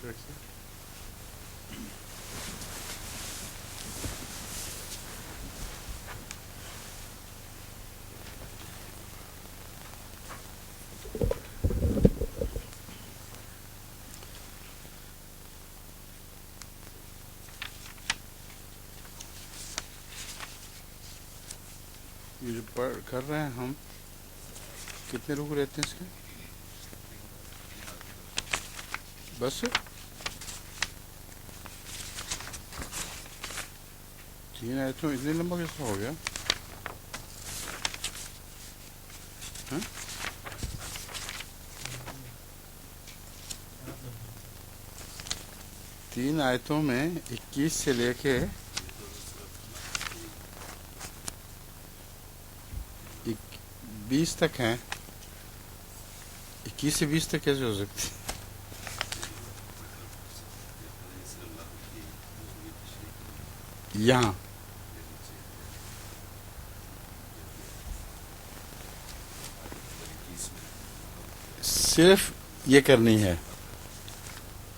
مشرق سے. یہ جو پڑھ کر رہے ہیں ہم، کتنے رکوع رہتے ہیں اس کے؟ بس 3 آیتوں اتنے لمبا کیسا ہو گیا؟ ہاں؟ 3 آیتوں میں 21 سے لے کے 20 تک ہیں. 21 سے 20 تک کیسے ہو سکتی؟ یہاں صرف یہ کرنی ہے.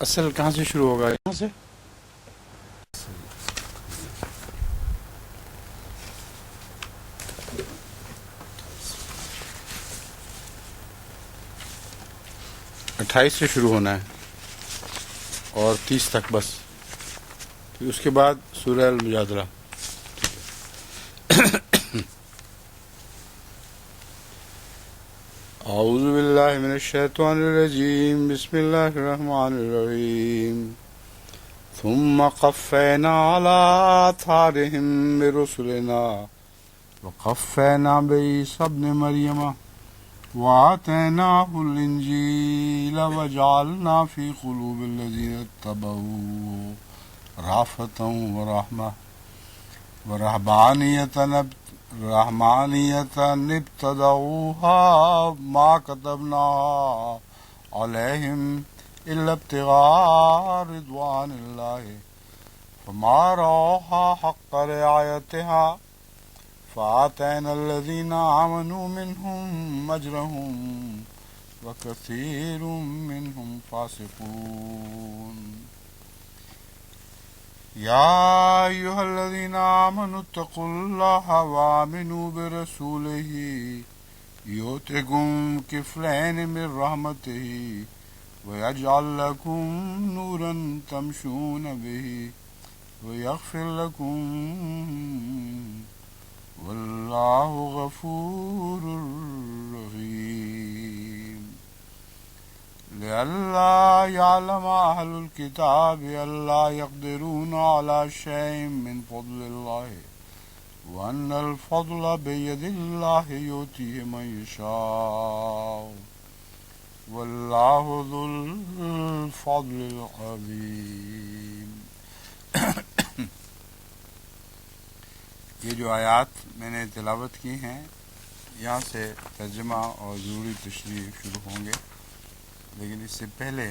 اصل کہاں سے شروع ہوگا؟ یہاں سے. اٹھائیس سے شروع ہونا ہے اور 30 تک بس. پھر اس کے بعد سورہ المجادلہ. اعوذ باللہ من الشیطان الرجیم. بسم اللہ الرحمن الرحیم. ثم قفینا علی آثارہم برسلنا وقفینا بعیسی ابن مریم وآتیناہ الانجیل وجعلنا فی قلوب الذین اتبعوہ رأفۃ ورحمہ ورہبانیۃ ابتدعوها ما كتبناها علیہم الا ابتغاء رضوان اللہ فما رعوها حق رعایتها فآتینا الذین آمنوا منہم اجرہم وکثیر منہم فاسقون. یا ایہا الذین آمنوا اتقوا اللہ وآمنوا برسولہ یؤتکم کفلین من رحمتہ ویجعل لکم نورا تمشون بہ ویغفر لکم واللہ غفور رحیم. لئلا يعلم أهل الكتاب ألا يقدرون على شيء من فضل الله وأن الفضل بيد الله يؤتيه من يشاء والله ذو الفضل العظيم. یہ جو آیات میں نے تلاوت کی ہیں یہاں سے ترجمہ اور ضروری تشریح شروع ہوں گے، لیکن اس سے پہلے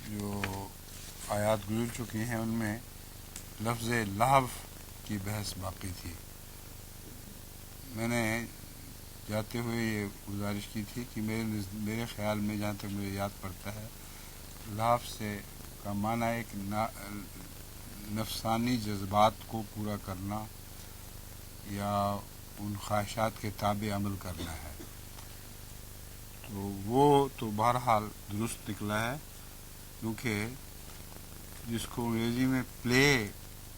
جو آیات گزر چکی ہیں ان میں لفظ لہو کی بحث باقی تھی. میں نے جاتے ہوئے یہ گزارش کی تھی کہ میرے خیال میں جہاں تک مجھے یاد پڑتا ہے لہو سے کا معنی ایک نفسانی جذبات کو پورا کرنا یا ان خواہشات کے تابع عمل کرنا ہے. تو وہ تو بہرحال درست نکلا ہے، کیونکہ جس کو انگریزی میں پلے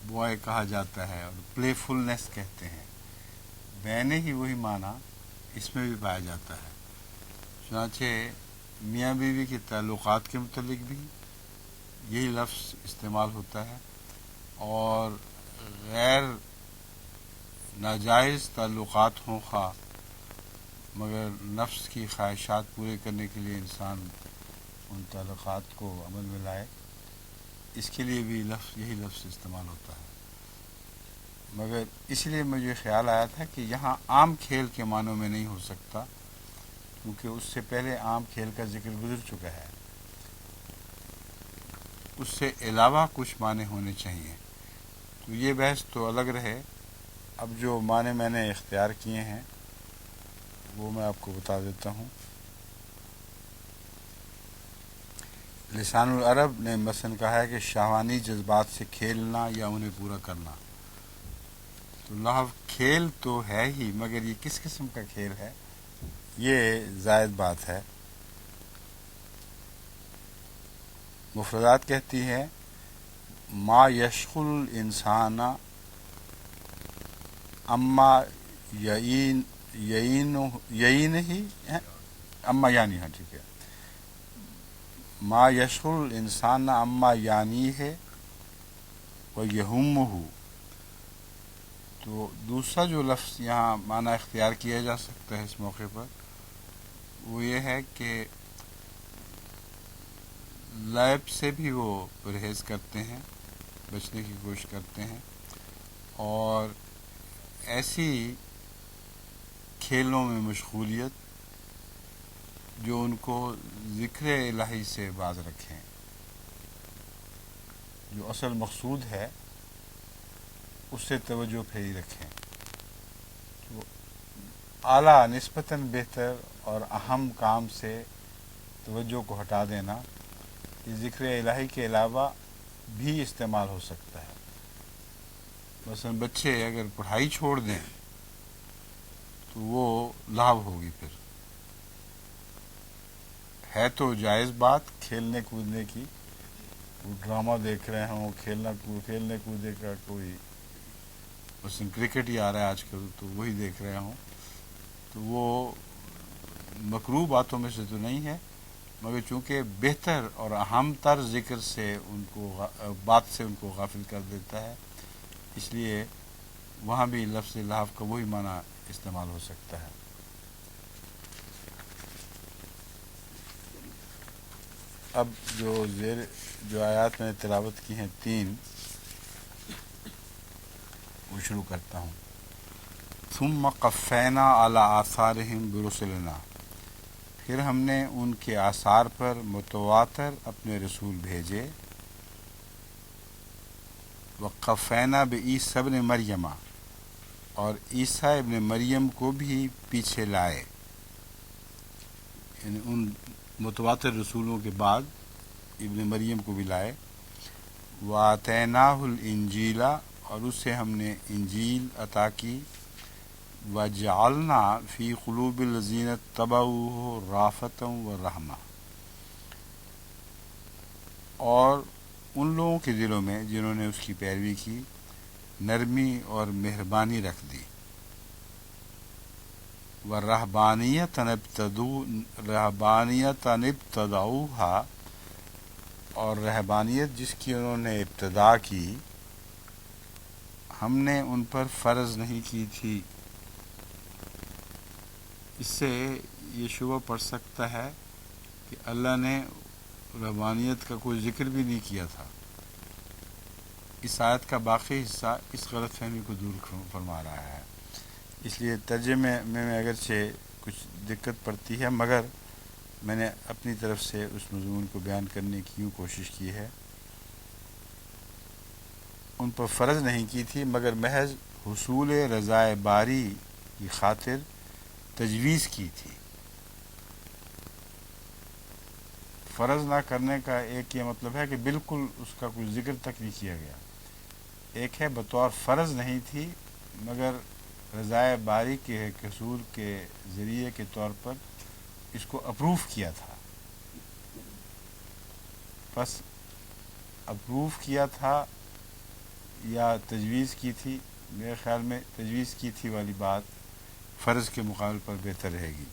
بوائے کہا جاتا ہے اور پلے فلنس کہتے ہیں، بینے ہی وہی معنی اس میں بھی پایا جاتا ہے. چنانچہ میاں بیوی کے تعلقات کے متعلق بھی یہی لفظ استعمال ہوتا ہے، اور غیر ناجائز تعلقات ہوں خواہ مگر نفس کی خواہشات پورے کرنے کے لیے انسان ان تعلقات کو عمل میں لائے، اس کے لیے بھی یہی لفظ استعمال ہوتا ہے. مگر اس لیے مجھے خیال آیا تھا کہ یہاں عام کھیل کے معنوں میں نہیں ہو سکتا، کیونکہ اس سے پہلے عام کھیل کا ذکر گزر چکا ہے. اس سے علاوہ کچھ معنی ہونے چاہیے. تو یہ بحث تو الگ رہے. اب جو معنی میں نے اختیار کیے ہیں وہ میں آپ کو بتا دیتا ہوں. لسان العرب نے مثلا کہا ہے کہ شہوانی جذبات سے کھیلنا یا انہیں پورا کرنا. تو لہو کھیل تو ہے ہی، مگر یہ کس قسم کا کھیل ہے، یہ زائد بات ہے. مفردات کہتی ہے ما یشغل الانسان اما یعین ہی اما یعنی، ہاں ٹھیک ہے، ما یشغل الانسان اما یعنی ہے و یہمہ. تو دوسرا جو لفظ یہاں معنی اختیار کیا جا سکتا ہے اس موقع پر، وہ یہ ہے کہ لعب سے بھی وہ پرہیز کرتے ہیں، بچنے کی کوشش کرتے ہیں، اور ایسی کھیلوں میں مشغولیت جو ان کو ذکر الہی سے باز رکھیں، جو اصل مقصود ہے اس سے توجہ پھیری رکھیں. تو اعلیٰ نسبتاً بہتر اور اہم کام سے توجہ کو ہٹا دینا، یہ ذکر الہی کے علاوہ بھی استعمال ہو سکتا ہے. مثلا بچے اگر پڑھائی چھوڑ دیں تو وہ لہو ہوگی، پھر ہے تو جائز بات کھیلنے کودنے کی، وہ ڈرامہ دیکھ رہے ہوں، کھیلنے کودے کا کوئی، مثلا کرکٹ ہی آ رہا ہے آج کل تو وہی دیکھ رہے ہوں، تو وہ مکروہ باتوں میں سے تو نہیں ہے، مگر چونکہ بہتر اور اہم تر ذکر سے ان کو بات سے ان کو غافل کر دیتا ہے، اس لیے وہاں بھی لفظ لہو کا وہی معنی استعمال ہو سکتا ہے. اب جو آیات میں نے تلاوت کی ہیں 3، وہ شروع کرتا ہوں. ثم قفینا علی آثارہم برسلنا، پھر ہم نے ان کے آثار پر متواتر اپنے رسول بھیجے. وقفینا بعیسی ابن مریم، اور عیسیٰ ابن مریم کو بھی پیچھے لائے، یعنی ان متواتر رسولوں کے بعد ابن مریم کو بھی لائے. وَآتَيْنَاهُ الْإِنْجِيلَ، اور اسے ہم نے انجیل عطا کی. وَجَعَلْنَا فِي قُلُوبِ الَّذِينَ اتَّبَعُوهُ رَأْفَةً وَرَحْمَةً، اور ان لوگوں کے دلوں میں جنہوں نے اس کی پیروی کی نرمی اور مہربانی رکھ دی. وَرَهْبَانِيَّةً ابْتَدَعُوهَا، اور رہبانیت جس کی انہوں نے ابتدا کی ہم نے ان پر فرض نہیں کی تھی. اس سے یہ شبہ پڑ سکتا ہے کہ اللہ نے رہبانیت کا کوئی ذکر بھی نہیں کیا تھا. اس آیت کا باقی حصہ اس غلط فہمی کو دور فرما رہا ہے. اس لیے ترجمے میں اگرچہ کچھ دقت پڑتی ہے، مگر میں نے اپنی طرف سے اس مضمون کو بیان کرنے کی یوں کوشش کی ہے. ان پر فرض نہیں کی تھی، مگر محض حصول رضائے باری کی خاطر تجویز کی تھی. فرض نہ کرنے کا ایک یہ مطلب ہے کہ بالکل اس کا کوئی ذکر تک نہیں کیا گیا. ایک ہے بطور فرض نہیں تھی، مگر رضائے باری کے حصول کے ذریعے کے طور پر اس کو اپروو کیا تھا. بس اپروو کیا تھا یا تجویز کی تھی، میرے خیال میں تجویز کی تھی والی بات فرض کے مقابل پر بہتر رہے گی.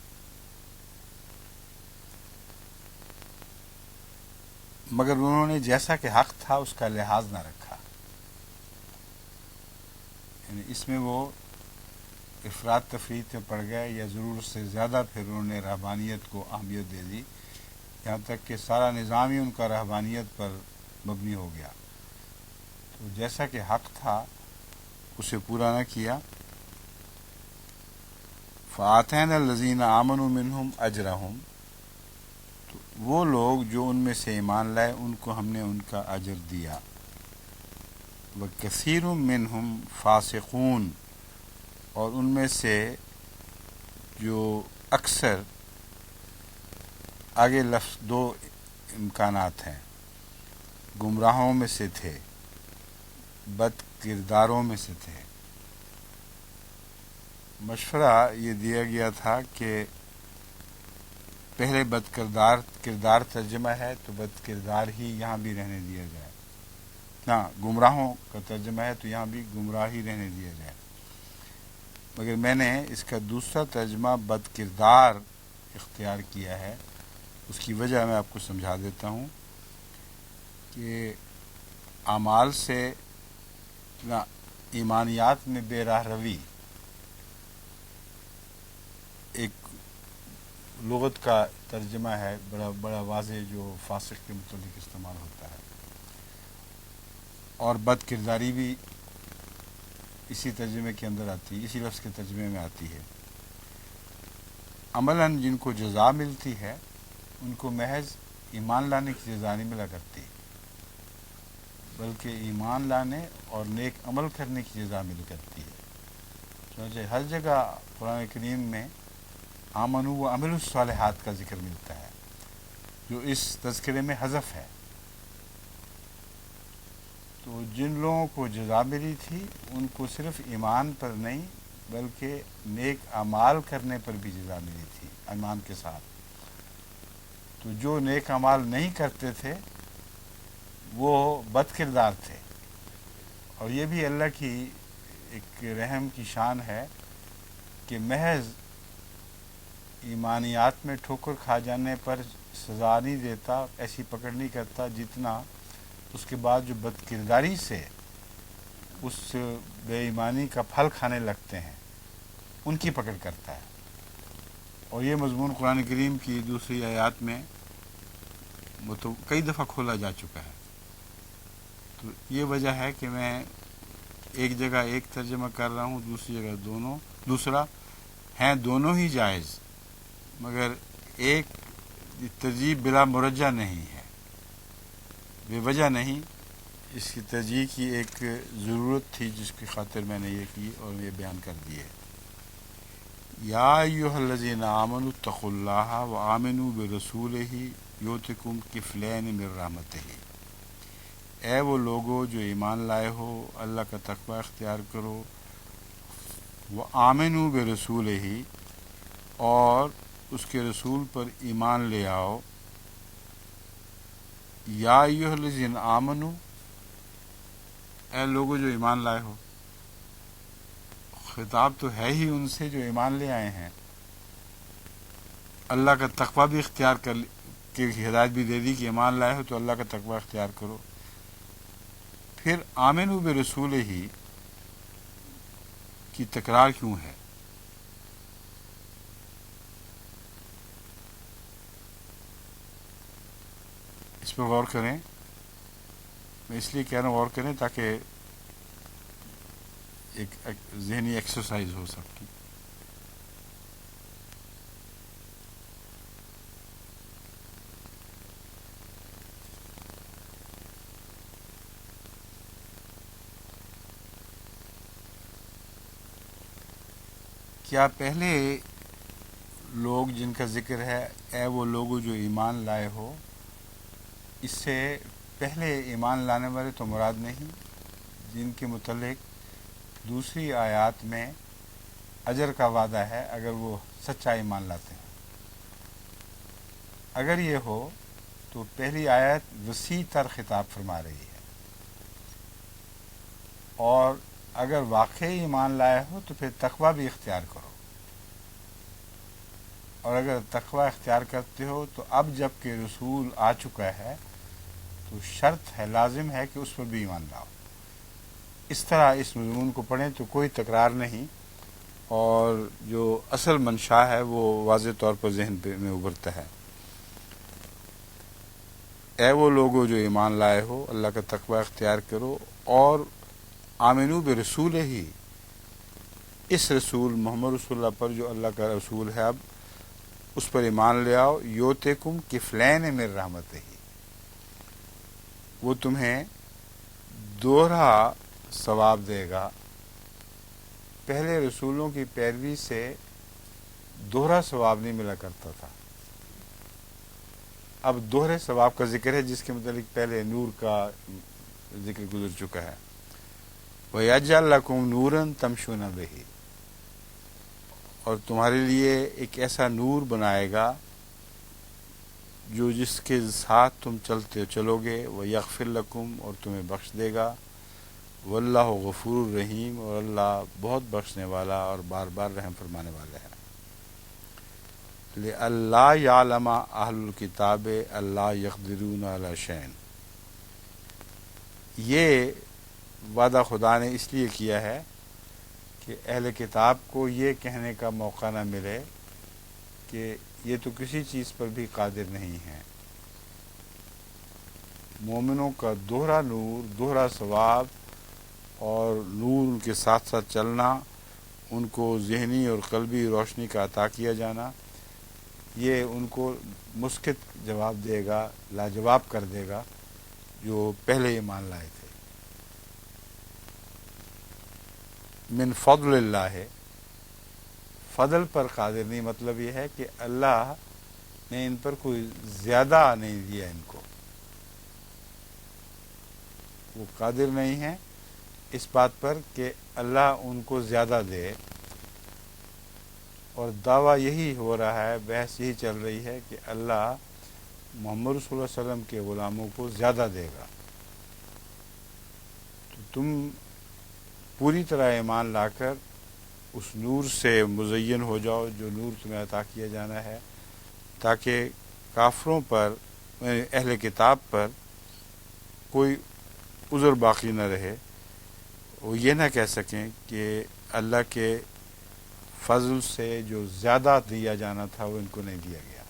مگر انہوں نے جیسا کہ حق تھا اس کا لحاظ نہ رکھا، یعنی اس میں وہ افراد تفرید میں پڑ گئے، یا ضرورت سے زیادہ پھر انہوں نے رہبانیت کو اہمیت دے دی، یہاں تک کہ سارا نظام ہی ان کا رہبانیت پر مبنی ہو گیا. تو جیسا کہ حق تھا اسے پورا نہ کیا. فَآتَيْنَا الَّذِينَ آمَنُوا مِنْهُمْ أَجْرَهُمْ، تو وہ لوگ جو ان میں سے ایمان لائے ان کو ہم نے ان کا اجر دیا. وَكَثِيرٌ مِّنْهُمْ فَاسِقُونَ، اور ان میں سے جو اکثر، آگے لفظ دو امکانات ہیں، گمراہوں میں سے تھے، بد کرداروں میں سے تھے۔ مشورہ یہ دیا گیا تھا کہ پہلے بد کردار ترجمہ ہے تو بد کردار ہی یہاں بھی رہنے دیا جائے، ہاں گمراہوں کا ترجمہ ہے تو یہاں بھی گمراہ ہی رہنے دیا جائے، مگر میں نے اس کا دوسرا ترجمہ بد کردار اختیار کیا ہے۔ اس کی وجہ میں آپ کو سمجھا دیتا ہوں کہ اعمال سے ایمانیات میں بے راہ روی ایک لغت کا ترجمہ ہے بڑا واضح، جو فاسق کے متعلق استعمال ہوتا ہے، اور بد کرداری بھی اسی ترجمے کے اندر آتی ہے، اسی لفظ کے ترجمے میں آتی ہے۔ عملاً جن کو جزا ملتی ہے ان کو محض ایمان لانے کی جزا نہیں ملا کرتی، بلکہ ایمان لانے اور نیک عمل کرنے کی جزا مل کرتی ہے۔ چنانچہ ہر جگہ قرآن کریم میں آمنوا وعملوا الصالحات کا ذکر ملتا ہے، جو اس تذکرے میں حذف ہے۔ تو جن لوگوں کو جزا ملی تھی ان کو صرف ایمان پر نہیں بلکہ نیک اعمال کرنے پر بھی جزا ملی تھی ایمان کے ساتھ۔ تو جو نیک اعمال نہیں کرتے تھے وہ بد کردار تھے، اور یہ بھی اللہ کی ایک رحم کی شان ہے کہ محض ایمانیات میں ٹھوکر کھا جانے پر سزا نہیں دیتا، ایسی پکڑ نہیں کرتا، جتنا اس کے بعد جو بد کرداری سے اس بے ایمانی کا پھل کھانے لگتے ہیں ان کی پکڑ کرتا ہے۔ اور یہ مضمون قرآن کریم کی دوسری آیات میں کئی دفعہ کھولا جا چکا ہے۔ تو یہ وجہ ہے کہ میں ایک جگہ ایک ترجمہ کر رہا ہوں، دوسری جگہ دوسرا ہیں، دونوں ہی جائز، مگر ایک ترجیح بلا مرجع نہیں ہے، بے وجہ نہیں، اس کی ترجیح کی ایک ضرورت تھی جس کی خاطر میں نے یہ کی اور یہ بیان کر دی ہے۔ یا ایھا الذین آمنوا اتقوا اللہ وآمنوا برسولہ یؤتکم کفلین من رحمتہ۔ اے وہ لوگو جو ایمان لائے ہو، اللہ کا تقوی اختیار کرو، وآمنوا برسولہ، اور اس کے رسول پر ایمان لے آؤ۔ یا ایھا الذین آمنوا، اے لوگو جو ایمان لائے ہو، خطاب تو ہے ہی ان سے جو ایمان لے آئے ہیں۔ اللہ کا تقوی بھی اختیار کی ہدایت بھی دے دی کہ ایمان لائے ہو تو اللہ کا تقوی اختیار کرو۔ پھر آمنوا برسولہ کی تکرار کیوں ہے؟ اس پر غور کریں، میں اس لیے کہہ رہا ہوں غور کریں تاکہ ایک ذہنی ایکسرسائز ہو سکتی۔ کیا پہلے لوگ جن کا ذکر ہے، اے وہ لوگ جو ایمان لائے ہو، اس سے پہلے ایمان لانے والے تو مراد نہیں، جن کے متعلق دوسری آیات میں اجر کا وعدہ ہے اگر وہ سچا ایمان لاتے ہیں۔ اگر یہ ہو تو پہلی آیت وسیع تر خطاب فرما رہی ہے، اور اگر واقعی ایمان لائے ہو تو پھر تقوی بھی اختیار کرو، اور اگر تقوی اختیار کرتے ہو تو اب جب کہ رسول آ چکا ہے تو شرط ہے، لازم ہے کہ اس پر بھی ایمان لاؤ۔ اس طرح اس مضمون کو پڑھیں تو کوئی تکرار نہیں، اور جو اصل منشا ہے وہ واضح طور پر ذہن میں ابھرتا ہے۔ اے وہ لوگو جو ایمان لائے ہو، اللہ کا تقوی اختیار کرو، اور آمنو برسول ہی، اس رسول محمد رسول اللہ پر جو اللہ کا رسول ہے، اب اس پر ایمان لے آؤ۔ یؤتکم کفلین من رحمتہ، وہ تمہیں دوہرا ثواب دے گا۔ پہلے رسولوں کی پیروی سے دوہرا ثواب نہیں ملا کرتا تھا، اب دوہرے ثواب کا ذکر ہے جس کے متعلق پہلے نور کا ذکر گزر چکا ہے. وَيَجْعَلْ لَكُمْ نُورًا تَمْشُونَ بِهِ، اور تمہارے لیے ایک ایسا نور بنائے گا جو جس کے ساتھ تم چلو گے. وَيَغْفِرْ لَكُمْ، اور تمہیں بخش دے گا. واللہ غفور الرحیم، اور اللہ بہت بخشنے والا اور بار بار رحم فرمانے والا ہے. لِأَلَّا يَعْلَمَ أَهْلُ الْكِتَابِ أَلَّا يَقْدِرُونَ عَلَىٰ شَيْءٍ، یہ وعدہ خدا نے اس لیے کیا ہے کہ اہل کتاب کو یہ کہنے کا موقع نہ ملے کہ یہ تو کسی چیز پر بھی قادر نہیں ہیں. مومنوں کا دوہرا نور، دوہرا ثواب اور نور ان کے ساتھ ساتھ چلنا، ان کو ذہنی اور قلبی روشنی کا عطا کیا جانا، یہ ان کو مسکت جواب دے گا، لاجواب کر دے گا جو پہلے ایمان لائے تھے. من فضل اللہ ہے، فضل پر قادر نہیں، مطلب یہ ہے کہ اللہ نے ان پر کوئی زیادہ نہیں دیا، ان کو وہ قادر نہیں ہیں اس بات پر کہ اللہ ان کو زیادہ دے. اور دعویٰ یہی ہو رہا ہے، بحث یہی چل رہی ہے کہ اللہ محمد صلی اللہ علیہ وسلم کے غلاموں کو زیادہ دے گا. تو تم پوری طرح ایمان لا کر اس نور سے مزین ہو جاؤ جو نور تمہیں عطا کیا جانا ہے، تاکہ کافروں پر، اہل کتاب پر کوئی عذر باقی نہ رہے. وہ یہ نہ کہہ سکیں کہ اللہ کے فضل سے جو زیادہ دیا جانا تھا وہ ان کو نہیں دیا گیا.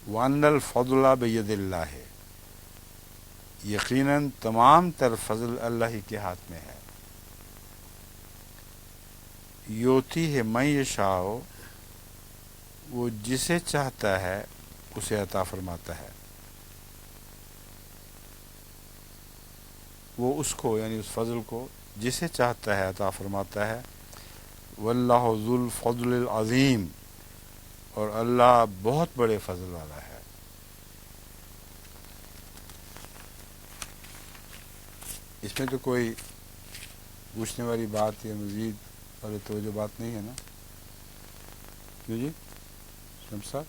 وَأَنَّ الْفَضْلَ بِيَدِ اللَّهِ، یقیناً تمام تر فضل اللہ ہی کے ہاتھ میں ہے. یوتی ہے من یشاء، وہ جسے چاہتا ہے اسے عطا فرماتا ہے. وہ اس کو، یعنی اس فضل کو جسے چاہتا ہے عطا فرماتا ہے. واللہ ذو الفضل العظیم، اور اللہ بہت بڑے فضل والا ہے. اس میں تو کوئی پوچھنے والی بات یا مزید اور توجہ بات نہیں ہے نا؟ کیوں جی شمس صاحب؟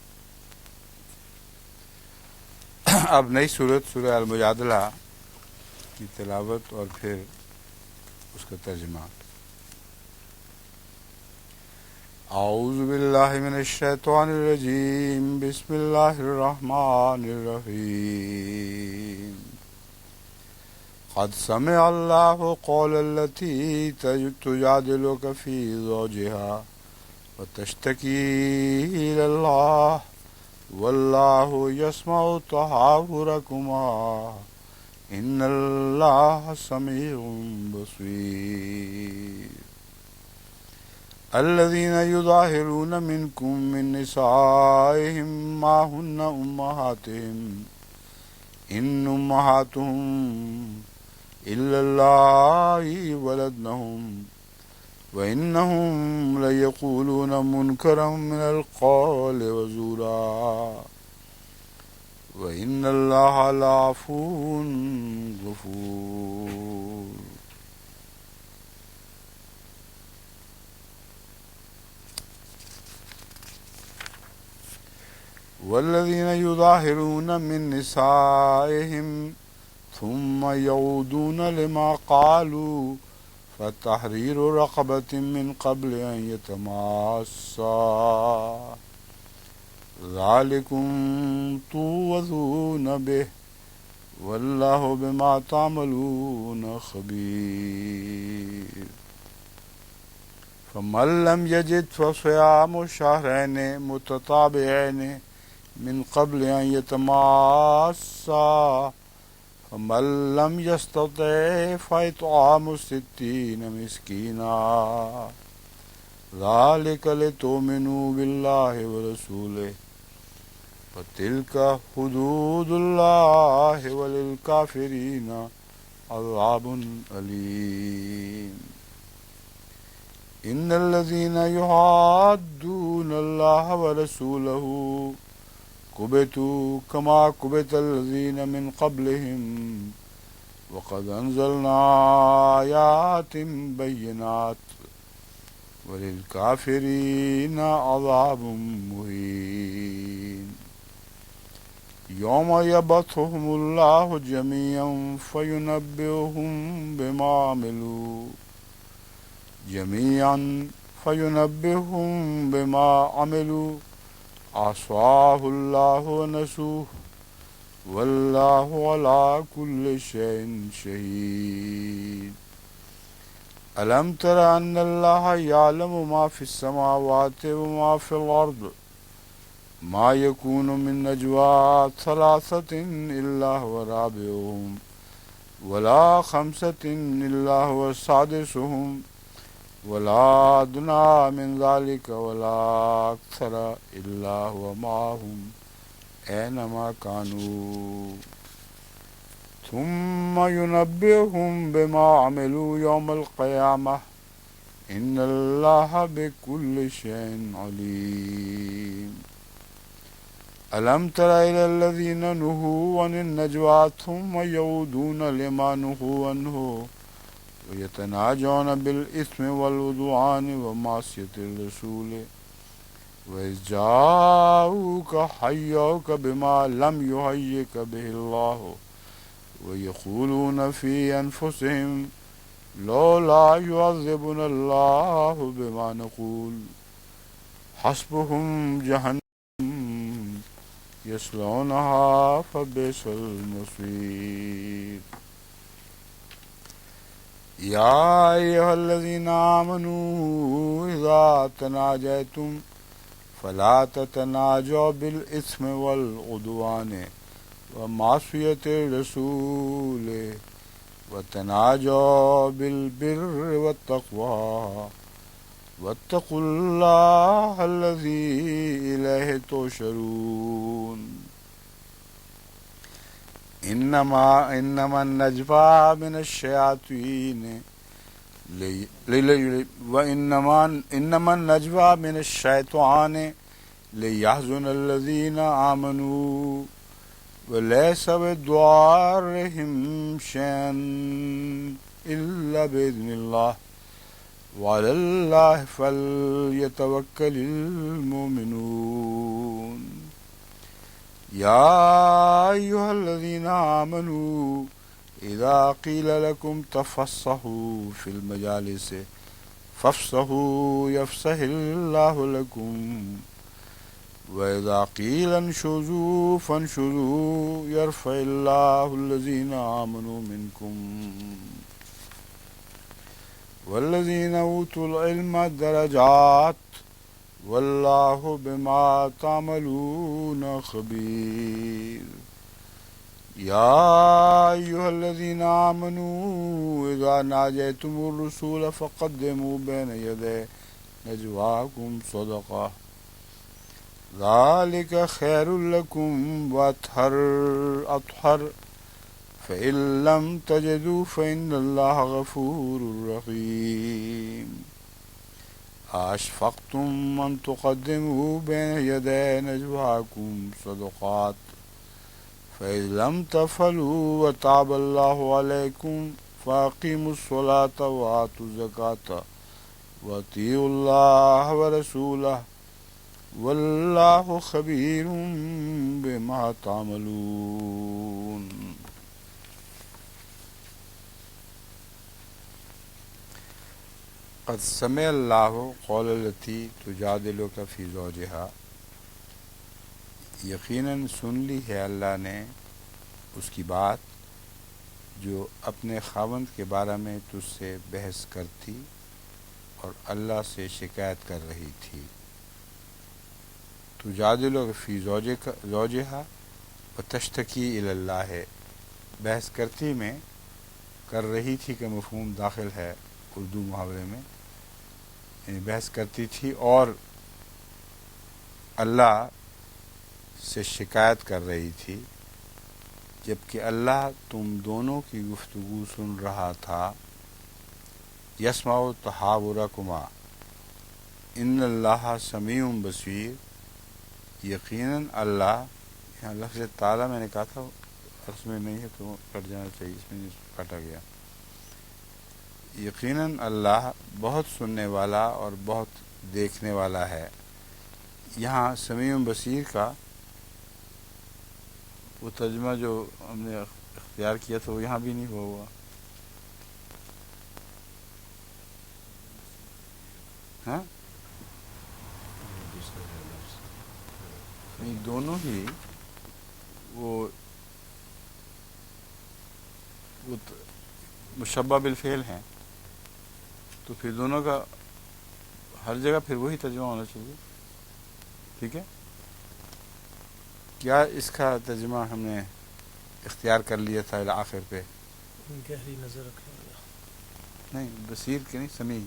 اب نئی سورہ المجادلہ کی تلاوت اور پھر اس کا ترجمہ. اعوذ باللہ من الشیطان الرجیم، بسم اللہ الرحمن الرحیم. قد سمع اللہ قول التی تجادلک فی زوجها وتشتکی الی اللہ واللہ یسمع تحاورکما ان اللہ سمیع بصیر. الذین یظاہرون منکم من نسائہم ما ہن امہاتہم ان امہاتہم الا اللائي ولدنهم وإنهم ليقولون منكرا من القول وزورا وإن الله لعفو غفور. والذين يظاهرون من نسائهم ثم يعودون لما قالوا فتحرير رقبة من قبل أن يتماسا ذلكم توعظون به والله بما تعملون خبير. فمن لم يجد فصيام شهرين متتابعين من قبل أن يتماسا فمن لم يستطع فإطعام 60 مسكينا ذلك لتؤمنوا بالله ورسوله وتلك حدود الله وللكافرين عذاب أليم. إن الذين يحادون الله ورسوله كبتوا كما كبت الذين من قبلهم وقد أنزلنا آيات بينات وللكافرين عذاب مهين يوم يبعثهم الله جميعا فينبئهم بما عملوا أحصاه الله ونسوه والله على كل شيء شهيد ألم تر أن الله يعلم ما في السماوات وما في الأرض ما يكون من نجوى ثلاثة إلا هو رابعهم ولا خمسة إلا هو سادسهم ولا أدنى من ذلك ولا أكثر إلا هو معهم أينما كانوا ثم ينبئهم بما عملوا يوم القيامة إن الله بكل شيء عليم ألم تر إلى الذين نهوا عن النجوى ثم يعودون لما نهوا عنه ويتناجون بالإثم والعدوان ومعصية الرسول وإذ جاءوك حيوك بما لم يحيك به الله ويقولون في أنفسهم لولا يعذبنا الله بما نقول حسبهم جهنم يصلونها فبئس المصير يا أيها الذين آمنوا إذا تناجيتم فلا تتناجوا بالإثم والعدوان ومعصية الرسول وتناجوا بالبر والتقوى واتقوا الله الذي إليه تحشرون إنما النجوى من الشياطين إنما النجوى من الشيطان ليحزن الذين آمنوا وليس بدعائهم شيئا إلا بإذن الله وعلى الله فليتوكل المؤمنون يا أيها الذين آمنوا إذا قيل لكم تفصحوا في المجالس فافصحوا يفصح الله لكم وإذا قيل انشزوا فانشزوا يرفع الله الذين آمنوا منكم والذين أوتوا العلم درجات والله بما تعملون خبير يا أيها الذين آمنوا إذا ناجيتم الرسول فقدموا بين يدي نجواكم صدقة ذلك خير لكم وأطهر فإن لم تجدوا فإن الله غفور رحيم أشفقتم أن تقدموا بين يدي نجواكم صدقات فإن لم تفعلوا وتاب الله عليكم فأقيموا الصلاة وآتوا الزكاة وأطيعوا الله ورسوله والله خبير بما تعملون قد سمع الله قول التي تجادلك في زوجها یقیناً سن لی ہے اللہ نے اس کی بات جو اپنے خاوند کے بارے میں تجھ سے بحث کرتی اور اللہ سے شکایت کر رہی تھی. تجادلک فی زوجہا وتشتکی الی اللہ ہے. بحث کرتی میں کر رہی تھی کا مفہوم داخل ہے اردو محاورے میں، یعنی بحث کرتی تھی اور اللہ سے شکایت کر رہی تھی، جبکہ اللہ تم دونوں کی گفتگو سن رہا تھا. یسمع تحاورکما ان اللہ سمیع بصیر. یقیناً اللہ یہاں لفظ تعالیٰ میں نے کہا تھا اس میں نہیں ہے تو کٹ جانا چاہیے، اس میں کٹا گیا. یقیناً اللہ بہت سننے والا اور بہت دیکھنے والا ہے. یہاں سمیع بصیر کا وہ ترجمہ جو ہم نے اختیار کیا تھا وہ یہاں بھی نہیں ہوا. ہاں نہیں، دونوں ہی وہ مشبہ بالفعل ہیں، تو پھر دونوں کا ہر جگہ پھر وہی ترجمہ ہونا چاہیے. ٹھیک ہے، کیا اس کا ترجمہ ہم نے اختیار کر لیا تھا آخر پہ؟ گہری نظر رکھنے والا. نہیں، بصیر کے نہیں، سمیع.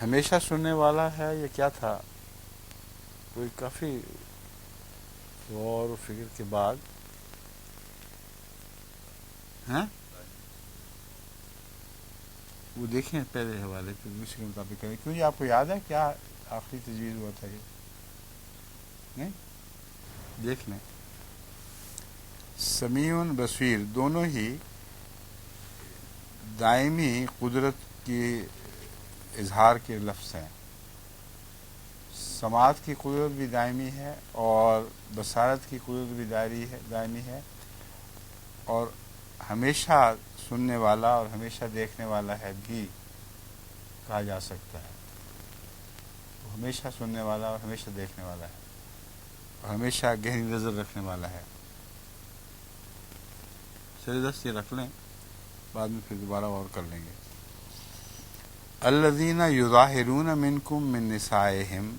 ہمیشہ سننے والا ہے یا کیا تھا؟ کوئی کافی غور و فکر کے بعد ہاں وہ دیکھیں پہلے حوالے پہ اسی کے مطابق کریں. کیوں جی آپ کو یاد ہے کیا آخری تجویز ہوا تھا؟ یہ نہیں دیکھ لیں. سمیع بصیر دونوں ہی دائمی قدرت کی اظہار کے لفظ ہیں. سماعت کی قدرت بھی دائمی ہے اور بصارت کی قدرت بھی دائمی ہے، اور ہمیشہ سننے والا اور ہمیشہ دیکھنے والا ہے بھی کہا جا سکتا ہے. وہ ہمیشہ سننے والا اور ہمیشہ دیکھنے والا ہے اور ہمیشہ گہری نظر رکھنے والا ہے. سر دست یہ رکھ لیں، بعد میں پھر دوبارہ غور کر لیں گے. الذین یظاہرون منکم من نسائہم،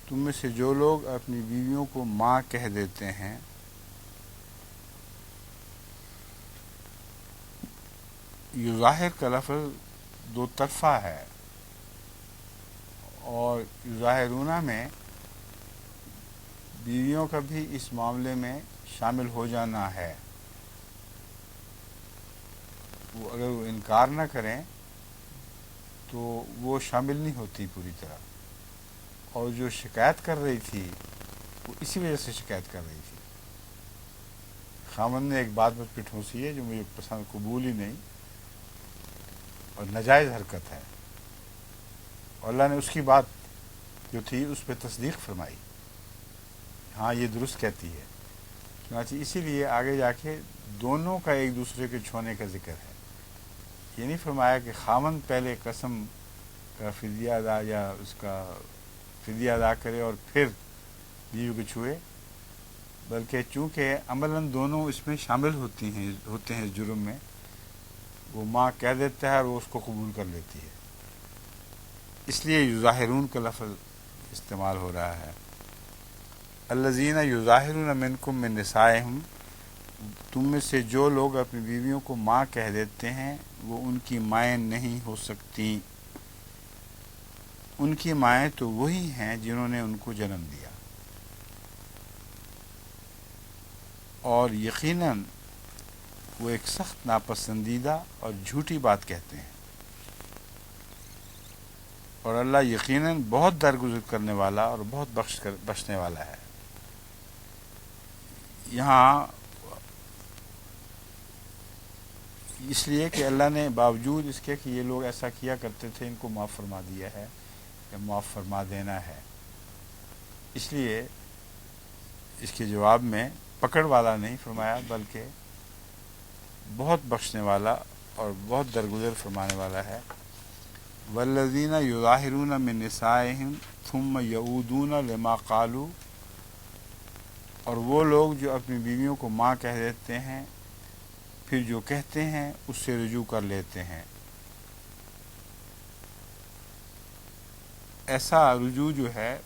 تم میں سے جو لوگ اپنی بیویوں کو ماں کہہ دیتے ہیں. یظاہر کا لفظ دو طرفہ ہے، اور یظاہرون میں بیویوں کا بھی اس معاملے میں شامل ہو جانا ہے. وہ اگر وہ انکار نہ کریں تو وہ شامل نہیں ہوتی پوری طرح. اور جو شکایت کر رہی تھی وہ اسی وجہ سے شکایت کر رہی تھی. خامن نے ایک بات مجھ پہ ٹھونسی ہے جو مجھے پسند قبول ہی نہیں اور ناجائز حرکت ہے، اور اللہ نے اس کی بات جو تھی اس پہ تصدیق فرمائی. ہاں یہ درست کہتی ہے. چنانچہ اسی لیے آگے جا کے دونوں کا ایک دوسرے کے چھونے کا ذکر ہے. یہ نہیں فرمایا کہ خامن پہلے قسم کا فدیہ ادا یا اس کا فدیہ ادا کرے اور پھر بیوی کو چھوئے، بلکہ چونکہ عملاً دونوں اس میں شامل ہوتے ہیں اس جرم میں، وہ ماں کہہ دیتا ہے اور وہ اس کو قبول کر لیتی ہے. اس لیے یظاہرون کا لفظ استعمال ہو رہا ہے. الذین یظاہرون منکم من نسائہم، تم میں سے جو لوگ اپنی بیویوں کو ماں کہہ دیتے ہیں وہ ان کی مائیں نہیں ہو سکتی. ان کی مائیں تو وہی ہیں جنہوں نے ان کو جنم دیا، اور یقیناً وہ ایک سخت ناپسندیدہ اور جھوٹی بات کہتے ہیں. اور اللہ یقیناً بہت درگزر کرنے والا اور بہت بخشنے والا ہے. یہاں اس لیے کہ اللہ نے باوجود اس کے کہ یہ لوگ ایسا کیا کرتے تھے ان کو معاف فرما دیا ہے یا معاف فرما دینا ہے. اس لیے اس کے جواب میں پکڑ والا نہیں فرمایا بلکہ بہت بخشنے والا اور بہت درگزر فرمانے والا ہے. والذین یظاہرون من نسائہم ثم یعودون لما قالوا، اور وہ لوگ جو اپنی بیویوں کو ماں کہہ دیتے ہیں پھر جو کہتے ہیں اس سے رجوع کر لیتے ہیں. ایسا رجوع جو ہے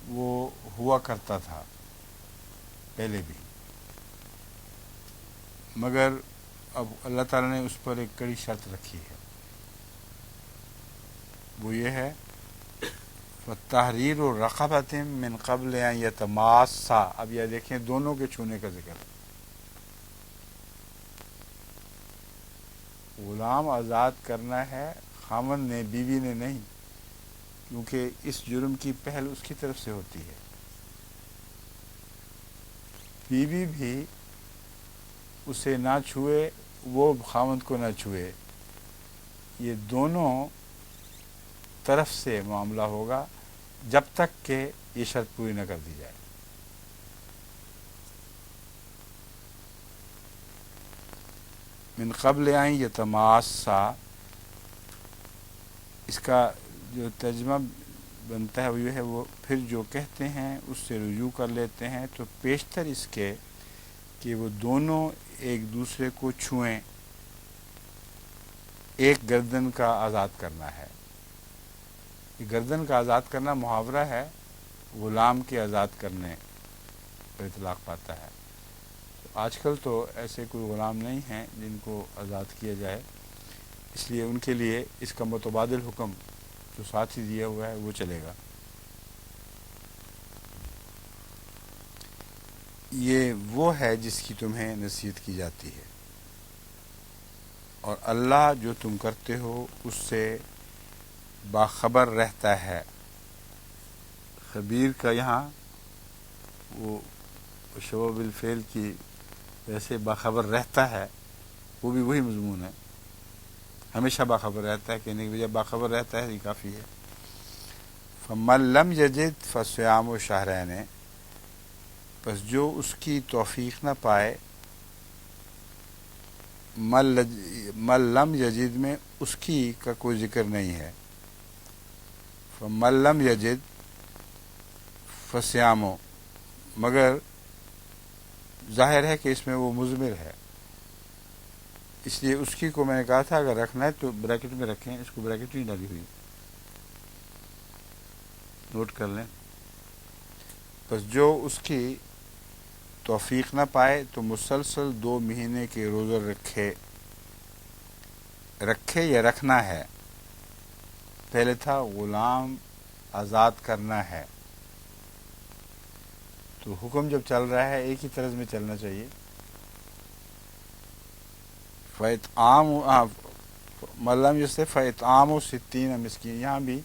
وہ ہوا کرتا تھا پہلے بھی، مگر اب اللہ تعالیٰ نے اس پر ایک کڑی شرط رکھی ہے. وہ یہ ہے فتحریر رقبۃ من قبل ان یتماسا. اب یہ دیکھیں دونوں کے چھونے کا ذکر. غلام آزاد کرنا ہے، خاوند نے، بیوی نے نہیں، کیونکہ اس جرم کی پہل اس کی طرف سے ہوتی ہے. بیوی بھی اسے نہ چھوئے، وہ خاوند کو نہ چھوئے. یہ دونوں طرف سے معاملہ ہوگا جب تک کہ یہ شرط پوری نہ کر دی جائے. من قبل ان یتماسا، اس کا جو ترجمہ بنتا ہے وہ یہ ہے، وہ پھر جو کہتے ہیں اس سے رجوع کر لیتے ہیں تو پیشتر اس کے کہ وہ دونوں ایک دوسرے کو چھوئیں. ایک گردن کا آزاد کرنا ہے. یہ گردن کا آزاد کرنا محاورہ ہے، غلام کے آزاد کرنے پر اطلاق پاتا ہے. آج کل تو ایسے کوئی غلام نہیں ہیں جن کو آزاد کیا جائے، اس لیے ان کے لیے اس کا متبادل حکم جو ساتھ ہی دیا ہوا ہے وہ چلے گا. یہ وہ ہے جس کی تمہیں نصیحت کی جاتی ہے، اور اللہ جو تم کرتے ہو اس سے باخبر رہتا ہے. خبیر کا یہاں وہ شباب الفعل کی ویسے باخبر رہتا ہے، وہ بھی وہی مضمون ہے. ہمیشہ باخبر رہتا ہے کہنے کی وجہ باخبر رہتا ہے یہ کافی ہے. فَمَن لَّمْ يَجِدْ فَصِيَامُ شَهْرَيْنِ، پس جو اس کی توفیق نہ پائے. من لم یجد میں اس کی کا کوئی ذکر نہیں ہے. فَمَن لَّمْ يَجِدْ فَصِيَامُ، مگر ظاہر ہے کہ اس میں وہ مضمر ہے، اس لیے اس کی کو میں نے کہا تھا اگر رکھنا ہے تو بریکٹ میں رکھیں. اس کو بریکٹ نہیں ڈالی ہوئی، نوٹ کر لیں. پس جو اس کی توفیق نہ پائے تو مسلسل 2 مہینے کے روزے رکھے یا رکھنا ہے. پہلے تھا غلام آزاد کرنا ہے، تو حکم جب چل رہا ہے ایک ہی طرز میں چلنا چاہیے. ملم جیسے فَإِطْعَامُ 60 مسکین، یہاں بھی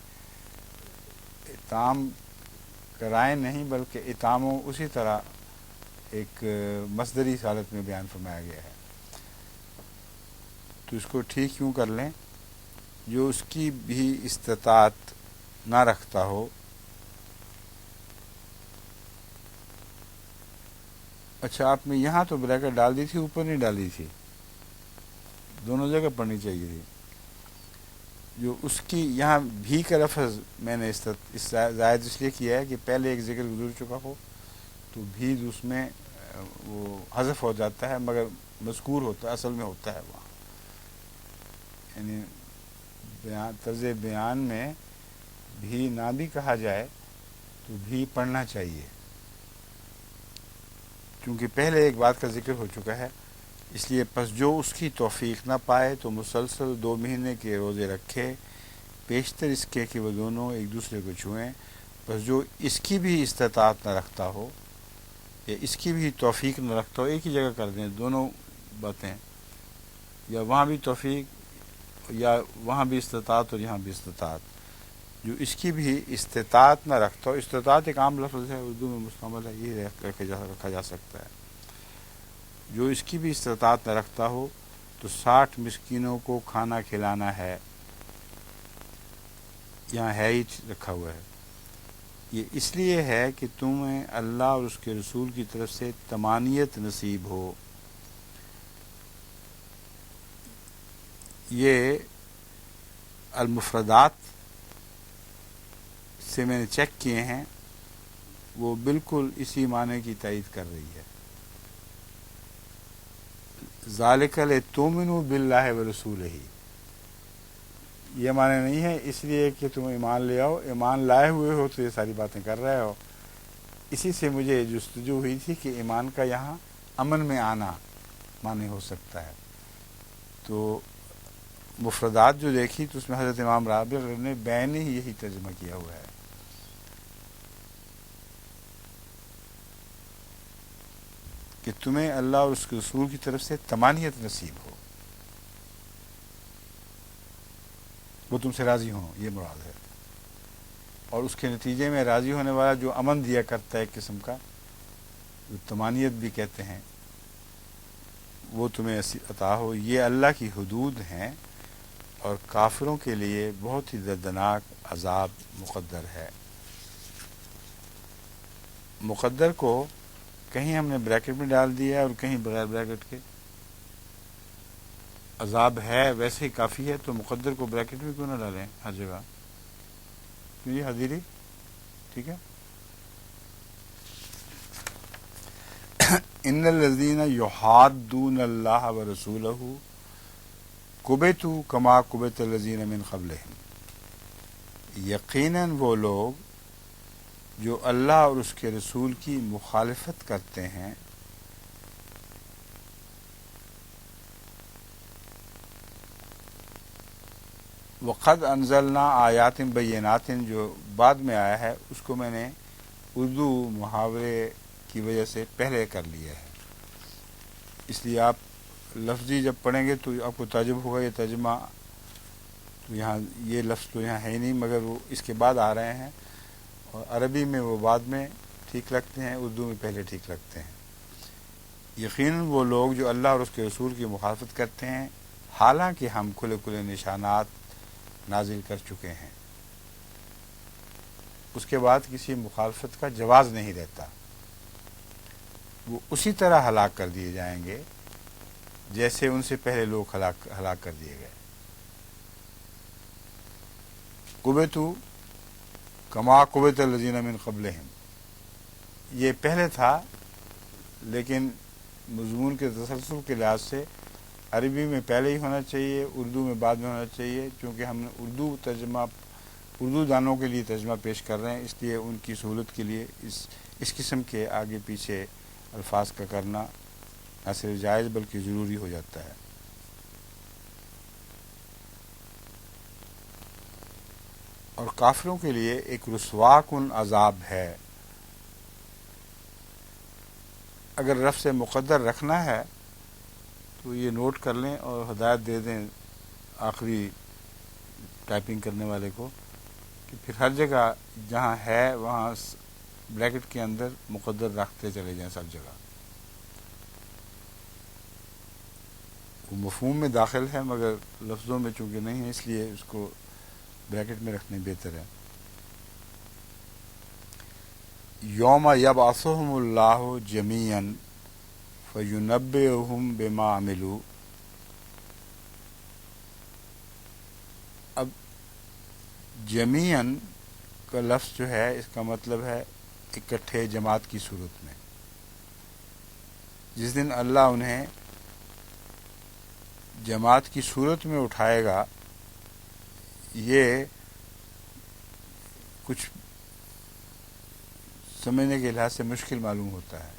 اطعام کرائے نہیں بلکہ اطعام اسی طرح ایک مصدری حالت میں بیان فرمایا گیا ہے. تو اس کو ٹھیک کیوں کر لیں، جو اس کی بھی استطاعت نہ رکھتا ہو. اچھا آپ نے یہاں تو بریکٹ ڈال دی تھی، اوپر نہیں ڈالی تھی، دونوں جگہ پڑھنی چاہیے تھی. جو اس کی یہاں بھی کا لفظ میں نے زائد اس لیے کیا ہے کہ پہلے ایک ذکر گزر چکا ہو تو بھی اس میں وہ حذف ہو جاتا ہے، مگر مذکور ہوتا ہے، اصل میں ہوتا ہے وہاں. یعنی طرز بیان میں بھی نہ بھی کہا جائے تو بھی پڑھنا چاہیے، کیونکہ پہلے ایک بات کا ذکر ہو چکا ہے. اس لیے پس جو اس کی توفیق نہ پائے تو مسلسل 2 مہینے کے روزے رکھے، پیشتر اس کے کہ وہ دونوں ایک دوسرے کو چھوئیں. پس جو اس کی بھی استطاعت نہ رکھتا ہو یا اس کی بھی توفیق نہ رکھتا ہو، ایک ہی جگہ کر دیں دونوں باتیں، یا وہاں بھی توفیق یا وہاں بھی استطاعت اور یہاں بھی استطاعت. جو اس کی بھی استطاعت نہ رکھتا ہو، استطاعت ایک عام لفظ ہے، اردو میں مستعمل ہے، یہ رکھا جا سکتا ہے. جو اس کی بھی استطاعت نہ رکھتا ہو تو 60 مسکینوں کو کھانا کھلانا ہے. یہاں ہے ہی رکھا ہوا ہے. یہ اس لیے ہے کہ تمہیں اللہ اور اس کے رسول کی طرف سے طمانینت نصیب ہو. یہ المفردات سے میں نے چیک کیے ہیں، وہ بالکل اسی معنی کی تائید کر رہی ہے. ذالک لتؤمنوا باللہ ورسولہ، یہ معنی نہیں ہے اس لیے کہ تم ایمان لے آؤ، ایمان لائے ہوئے ہو تو یہ ساری باتیں کر رہے ہو. اسی سے مجھے جستجو ہوئی تھی کہ ایمان کا یہاں امن میں آنا معنی ہو سکتا ہے. تو مفردات جو دیکھی تو اس میں حضرت امام رابع نے بین ہی یہی ترجمہ کیا ہوا ہے. کہ تمہیں اللہ اور اس کے رسول کی طرف سے طمانینت نصیب ہو، وہ تم سے راضی ہوں، یہ مراد ہے، اور اس کے نتیجے میں راضی ہونے والا جو امن دیا کرتا ہے ایک قسم کا، جو طمانینت بھی کہتے ہیں، وہ تمہیں عطا ہو۔ یہ اللہ کی حدود ہیں اور کافروں کے لیے بہت ہی دردناک عذاب مقدر ہے۔ مقدر کو کہیں ہم نے بریکٹ میں ڈال دیا ہے اور کہیں بغیر بریکٹ کے، عذاب ہے ویسے ہی کافی ہے، تو مقدر کو بریکٹ میں کیوں نہ ڈالیں ہر جگہ؟ کیوں یہ حضیری ٹھیک ہے۔ ان الذین یحادون اللہ ورسولہ کبتوا کما کبت الذین من قبلہم، یقیناً وہ لوگ جو اللہ اور اس کے رسول کی مخالفت کرتے ہیں وقد انزلنا آیات بینات، جو بعد میں آیا ہے اس کو میں نے اردو محاورے کی وجہ سے پہلے کر لیا ہے، اس لیے آپ لفظی جب پڑھیں گے تو آپ کو تعجب ہوگا یہ ترجمہ تو یہاں یہ لفظ تو یہاں ہے ہی نہیں، مگر وہ اس کے بعد آ رہے ہیں، اور عربی میں وہ بعد میں ٹھیک لگتے ہیں، اردو میں پہلے ٹھیک لگتے ہیں۔ یقیناً وہ لوگ جو اللہ اور اس کے رسول کی مخالفت کرتے ہیں حالانکہ ہم کھلے کھلے نشانات نازل کر چکے ہیں، اس کے بعد کسی مخالفت کا جواز نہیں رہتا، وہ اسی طرح ہلاک کر دیے جائیں گے جیسے ان سے پہلے لوگ ہلاک کر دیے گئے۔ کبتوا کما کبت الذین من قبلہم، یہ پہلے تھا لیکن مضمون کے تسلسل کے لحاظ سے عربی میں پہلے ہی ہونا چاہیے، اردو میں بعد میں ہونا چاہیے، چونکہ ہم نے اردو دانوں کے لیے ترجمہ پیش کر رہے ہیں، اس لیے ان کی سہولت کے لیے اس قسم کے آگے پیچھے الفاظ کا کرنا نہ صرف جائز بلکہ ضروری ہو جاتا ہے۔ اور کافروں کے لیے ایک رسوا کن عذاب ہے۔ اگر رفع سے مقدر رکھنا ہے تو یہ نوٹ کر لیں اور ہدایت دے دیں آخری ٹائپنگ کرنے والے کو کہ پھر ہر جگہ جہاں ہے وہاں بریکٹ کے اندر مقدر رکھتے چلے جائیں سب جگہ، وہ مفہوم میں داخل ہے مگر لفظوں میں چونکہ نہیں ہے، اس لیے اس کو بریکٹ میں رکھنے بہتر ہے۔ یوم یبعثہم اللہ جمیعا فینبئہم بما عملوا، اب جمیعاً کا لفظ جو ہے اس کا مطلب ہے اکٹھے جماعت کی صورت میں، جس دن اللہ انہیں جماعت کی صورت میں اٹھائے گا، یہ کچھ سمجھنے کے لحاظ سے مشکل معلوم ہوتا ہے،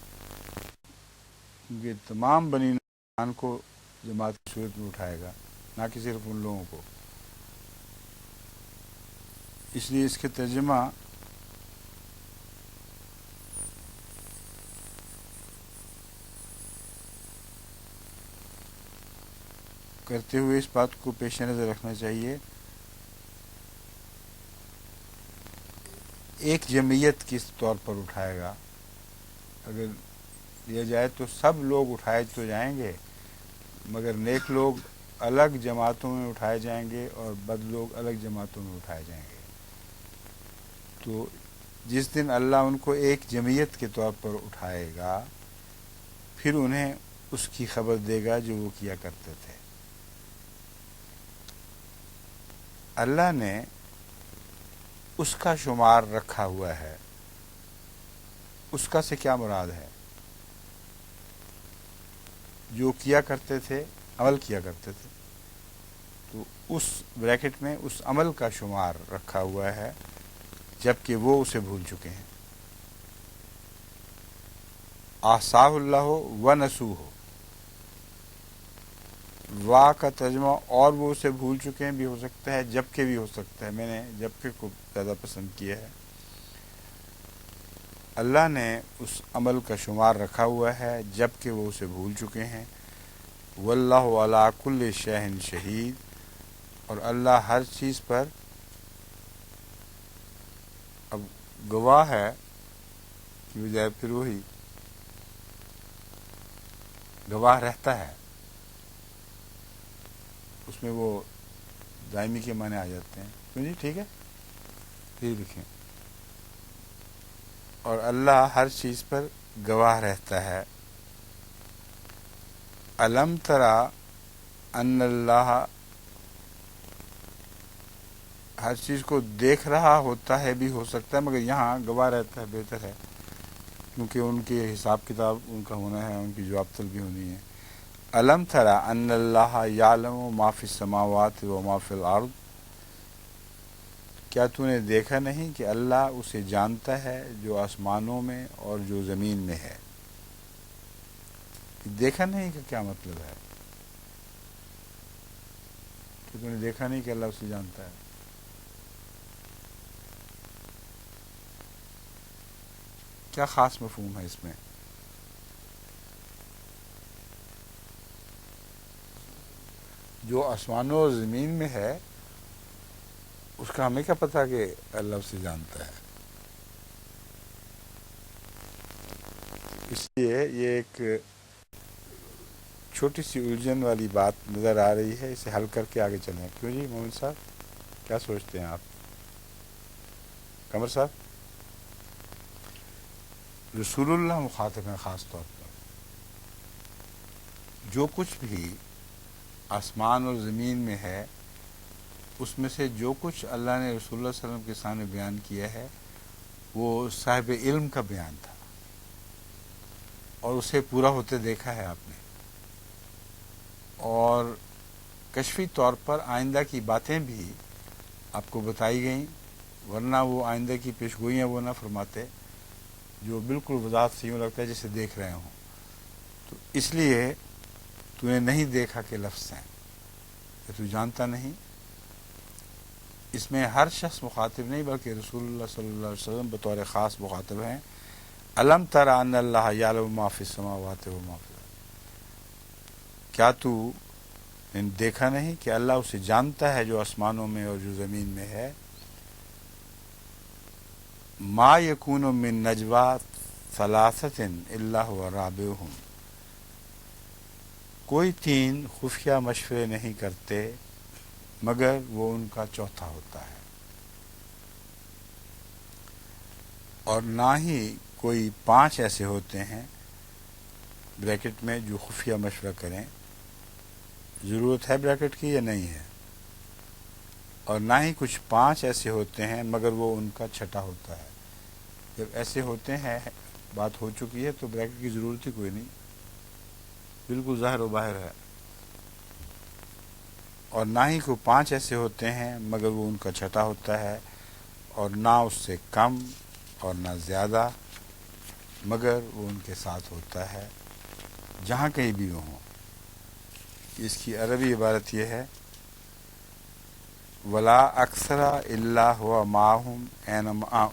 کیونکہ تمام بنی انسان کو جماعت کی صورت میں اٹھائے گا، نہ کہ صرف ان لوگوں کو، اس لیے اس کے ترجمہ کرتے ہوئے اس بات کو پیش نظر رکھنا چاہیے، ایک جمعیت کس طور پر اٹھائے گا، اگر لیا جائے تو سب لوگ اٹھائے تو جائیں گے مگر نیک لوگ الگ جماعتوں میں اٹھائے جائیں گے اور بد لوگ الگ جماعتوں میں اٹھائے جائیں گے۔ تو جس دن اللہ ان کو ایک جمعیت کے طور پر اٹھائے گا پھر انہیں اس کی خبر دے گا جو وہ کیا کرتے تھے۔ اللہ نے اس کا شمار رکھا ہوا ہے، اس کا سے کیا مراد ہے؟ جو کیا کرتے تھے، عمل کیا کرتے تھے، تو اس بریکٹ میں اس عمل کا شمار رکھا ہوا ہے جبکہ وہ اسے بھول چکے ہیں۔ احصاہ اللہ ونسوہ، وا کا ترجمہ اور وہ اسے بھول چکے ہیں بھی ہو سکتا ہے، جبکہ بھی ہو سکتا ہے، میں نے جبکہ کو زیادہ پسند کیا ہے۔ اللہ نے اس عمل کا شمار رکھا ہوا ہے جب کہ وہ اسے بھول چکے ہیں۔ واللہ علی کل شیء شہید، اور اللہ ہر چیز پر اب گواہ ہے کہ بجائے پھر وہی گواہ رہتا ہے، اس میں وہ دائمی کے معنی آ جاتے ہیں۔ کیوں جی ٹھیک ہے، یہی لکھیں، اور اللہ ہر چیز پر گواہ رہتا ہے۔ الم ترا ان اللہ، ہر چیز کو دیکھ رہا ہوتا ہے بھی ہو سکتا ہے، مگر یہاں گواہ رہتا ہے بہتر ہے، کیونکہ ان کے حساب کتاب ان کا ہونا ہے، ان کی جواب طلبی ہونی ہے۔ الم ترا ان اللہ یعلم ما فی السماوات و ما فی الارض، کیا تو نے دیکھا نہیں کہ اللہ اسے جانتا ہے جو آسمانوں میں اور جو زمین میں ہے۔ دیکھا نہیں کا کیا مطلب ہے؟ کہ تو نے دیکھا نہیں کہ اللہ اسے جانتا ہے؟ کیا خاص مفہوم ہے اس میں؟ جو آسمانوں اور زمین میں ہے اس کا ہمیں کیا پتا کہ اللہ اسے جانتا ہے؟ اس لیے یہ ایک چھوٹی سی الجھن والی بات نظر آ رہی ہے، اسے حل کر کے آگے چلیں۔ کیوں جی مومن صاحب، کیا سوچتے ہیں آپ؟ قمر صاحب، رسول اللہ مخاطب ہیں خاص طور پر۔ جو کچھ بھی آسمان اور زمین میں ہے اس میں سے جو کچھ اللہ نے رسول اللہ صلی اللہ علیہ وسلم کے سامنے بیان کیا ہے وہ صاحب علم کا بیان تھا، اور اسے پورا ہوتے دیکھا ہے آپ نے، اور کشفی طور پر آئندہ کی باتیں بھی آپ کو بتائی گئیں، ورنہ وہ آئندہ کی پیشگوئیاں وہ نہ فرماتے جو بالکل وضاحت سے یوں لگتا ہے جسے دیکھ رہے ہوں۔ تو اس لیے تو نے نہیں دیکھا کہ لفظ ہیں، کہ تو جانتا نہیں۔ اس میں ہر شخص مخاطب نہیں بلکہ رسول اللہ صلی اللہ علیہ وسلم بطور خاص مخاطب ہیں۔ الم تر ان اللہ یعلم ما فی السماوات و ما فی الارض، کیا تو نے دیکھا نہیں کہ اللہ اسے جانتا ہے جو آسمانوں میں اور جو زمین میں ہے۔ ما یکون من نجوا ثلاثۃ الا هو رابعهم، کوئی تین خفیہ مشورے نہیں کرتے مگر وہ ان کا چوتھا ہوتا ہے، اور نہ ہی کوئی پانچ ایسے ہوتے ہیں بریکٹ میں جو خفیہ مشورہ کریں۔ ضرورت ہے بریکٹ کی یا نہیں ہے؟ اور نہ ہی کچھ پانچ ایسے ہوتے ہیں مگر وہ ان کا چھٹا ہوتا ہے۔ جب ایسے ہوتے ہیں بات ہو چکی ہے تو بریکٹ کی ضرورت ہی کوئی نہیں، بالکل ظاہر و باہر ہے۔ اور نہ ہی کوئی پانچ ایسے ہوتے ہیں مگر وہ ان کا چھٹا ہوتا ہے، اور نہ اس سے کم اور نہ زیادہ مگر وہ ان کے ساتھ ہوتا ہے جہاں کہیں بھی وہ ہوں۔ اس کی عربی عبارت یہ ہے، ولا اکثر الا هو معهم اینما،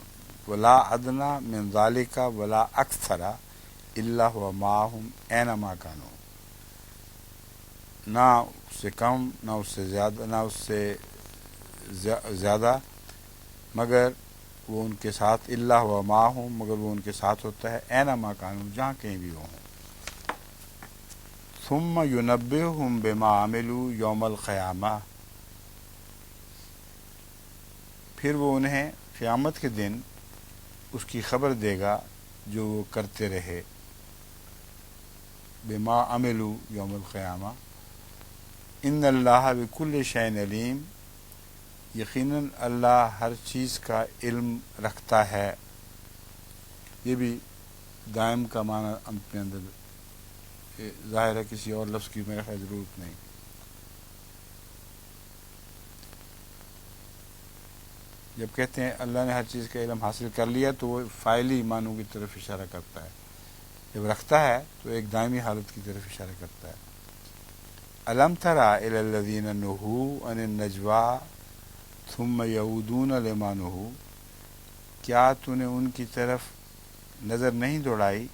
ولا ادنی من ذلك ولا اکثر الا هو معهم اینما كانوا، نہ اس سے کم نہ اس سے زیادہ نہ اس سے زیادہ مگر وہ ان کے ساتھ، الا هو معهم مگر وہ ان کے ساتھ ہوتا ہے، اینما كانوا جہاں کہیں بھی وہ ہوں۔ ثم ينبئهم بما عملوا یوم القیامہ، پھر وہ انہیں قیامت کے دن اس کی خبر دے گا جو وہ کرتے رہے۔ بما عملوا یوم القیامہ، ان اللہ بکل شیء علیم، یقیناً اللہ ہر چیز کا علم رکھتا ہے۔ یہ بھی دائم کا معنی اپنے اندر ظاہر ہے، کسی اور لفظ کی میرے خیال ضرورت نہیں۔ جب کہتے ہیں اللہ نے ہر چیز کا علم حاصل کر لیا تو وہ فاعلی معنوں کی طرف اشارہ کرتا ہے، جب رکھتا ہے تو ایک دائمی حالت کی طرف اشارہ کرتا ہے۔ الم تری الی الذین نہوا عن النجوی ثم یعودون لما نہوا، کیا تو نے ان کی طرف نظر نہیں دوڑائی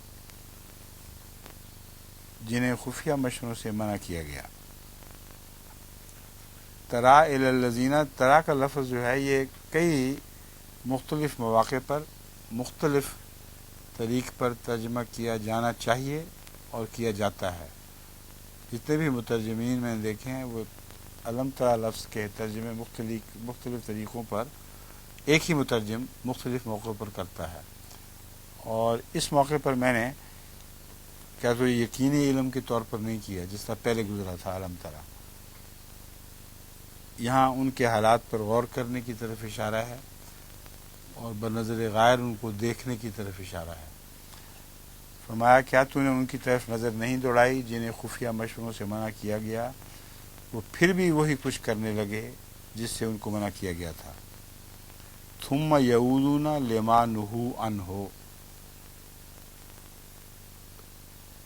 جنہیں خفیہ مشوروں سے منع کیا گیا۔ ترا الی الذین، ترا کا لفظ جو ہے یہ کئی مختلف مواقع پر مختلف طریق پر ترجمہ کیا جانا چاہیے اور کیا جاتا ہے۔ جتنے بھی مترجمین میں نے دیکھے ہیں وہ علم ترا لفظ کے ترجمے مختلف طریقوں پر ایک ہی مترجم مختلف موقعوں پر کرتا ہے، اور اس موقع پر میں نے کیا تو یقینی علم کے طور پر نہیں کیا جس طرح پہلے گزرا تھا علم ترا، یہاں ان کے حالات پر غور کرنے کی طرف اشارہ ہے اور بنظر غائر ان کو دیکھنے کی طرف اشارہ ہے۔ فرمایا کیا تو نے ان کی طرف نظر نہیں دوڑائی جنہیں خفیہ مشوروں سے منع کیا گیا، وہ پھر بھی وہی کچھ کرنے لگے جس سے ان کو منع کیا گیا تھا۔ ثم یعودون لما نہوا عنہ،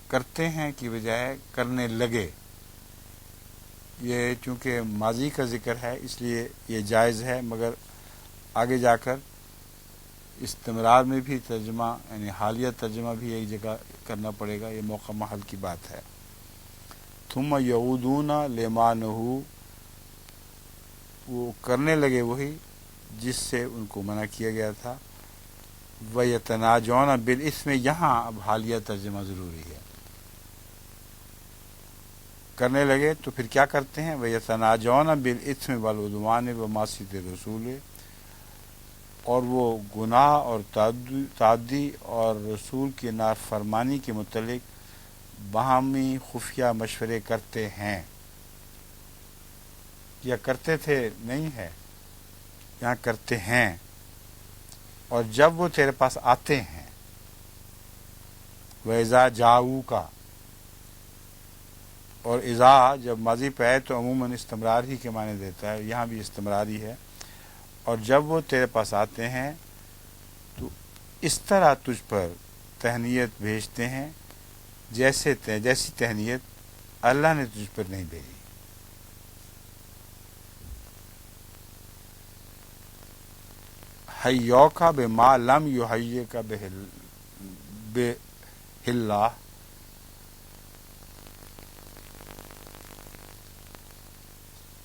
کرتے ہیں کی بجائے کرنے لگے، یہ چونکہ ماضی کا ذکر ہے اس لیے یہ جائز ہے، مگر آگے جا کر استمرار میں بھی ترجمہ یعنی حالیہ ترجمہ بھی ایک جگہ کرنا پڑے گا، یہ موقع محل کی بات ہے۔ ثم یعودون لما نہوا، وہ کرنے لگے وہی جس سے ان کو منع کیا گیا تھا۔ وَيَتَنَاجَوْنَ بِالْإِثْمِ، یہاں اب حالیہ ترجمہ ضروری ہے، کرنے لگے تو پھر کیا کرتے ہیں؟ وَيَتَنَاجَوْنَ بِالْإِثْمِ وَالْعُدْوَانِ وَمَعْصِيَتِ الرَّسُولِ، اور وہ گناہ اور تعدی اور رسول کی نافرمانی کے متعلق باہمی خفیہ مشورے کرتے ہیں، یا کرتے تھے نہیں ہے، یہاں کرتے ہیں، اور جب وہ تیرے پاس آتے ہیں، وَإِذَا جَاءُوكَ، اور اذا جب ماضی پہ آئے تو عموماً استمرار ہی کے معنی دیتا ہے، یہاں بھی استمراری ہے، اور جب وہ تیرے پاس آتے ہیں تو اس طرح تجھ پر تہنیت بھیجتے ہیں جیسی تہنیت اللہ نے تجھ پر نہیں بھیجی۔ حیوک بما لم یحیک بہ اللہ،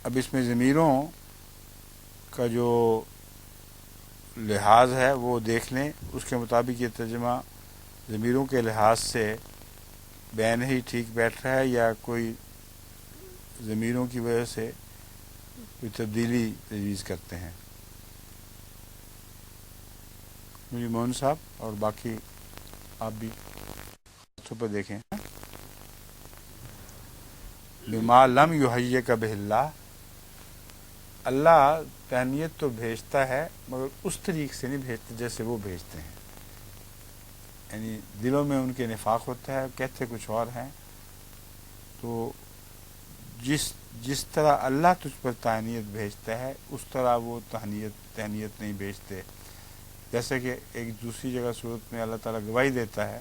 اب اس میں ضمیروں کا جو لحاظ ہے وہ دیکھ لیں، اس کے مطابق یہ ترجمہ ضمیروں کے لحاظ سے بین ہی ٹھیک بیٹھ رہا ہے یا کوئی ضمیروں کی وجہ سے کوئی تبدیلی تجویز کرتے ہیں۔ مجھے موہن صاحب اور باقی آپ بھی ہاتھوں پہ دیکھیں۔ بما لم یحیک بہ اللہ، اللہ تہنیت تو بھیجتا ہے مگر اس طریق سے نہیں بھیجتے جیسے وہ بھیجتے ہیں، یعنی دلوں میں ان کے نفاق ہوتا ہے، کہتے کچھ اور ہیں، تو جس طرح اللہ تجھ پر تہنیت بھیجتا ہے اس طرح وہ تہنیت نہیں بھیجتے۔ جیسے کہ ایک دوسری جگہ صورت میں اللہ تعالیٰ گواہی دیتا ہے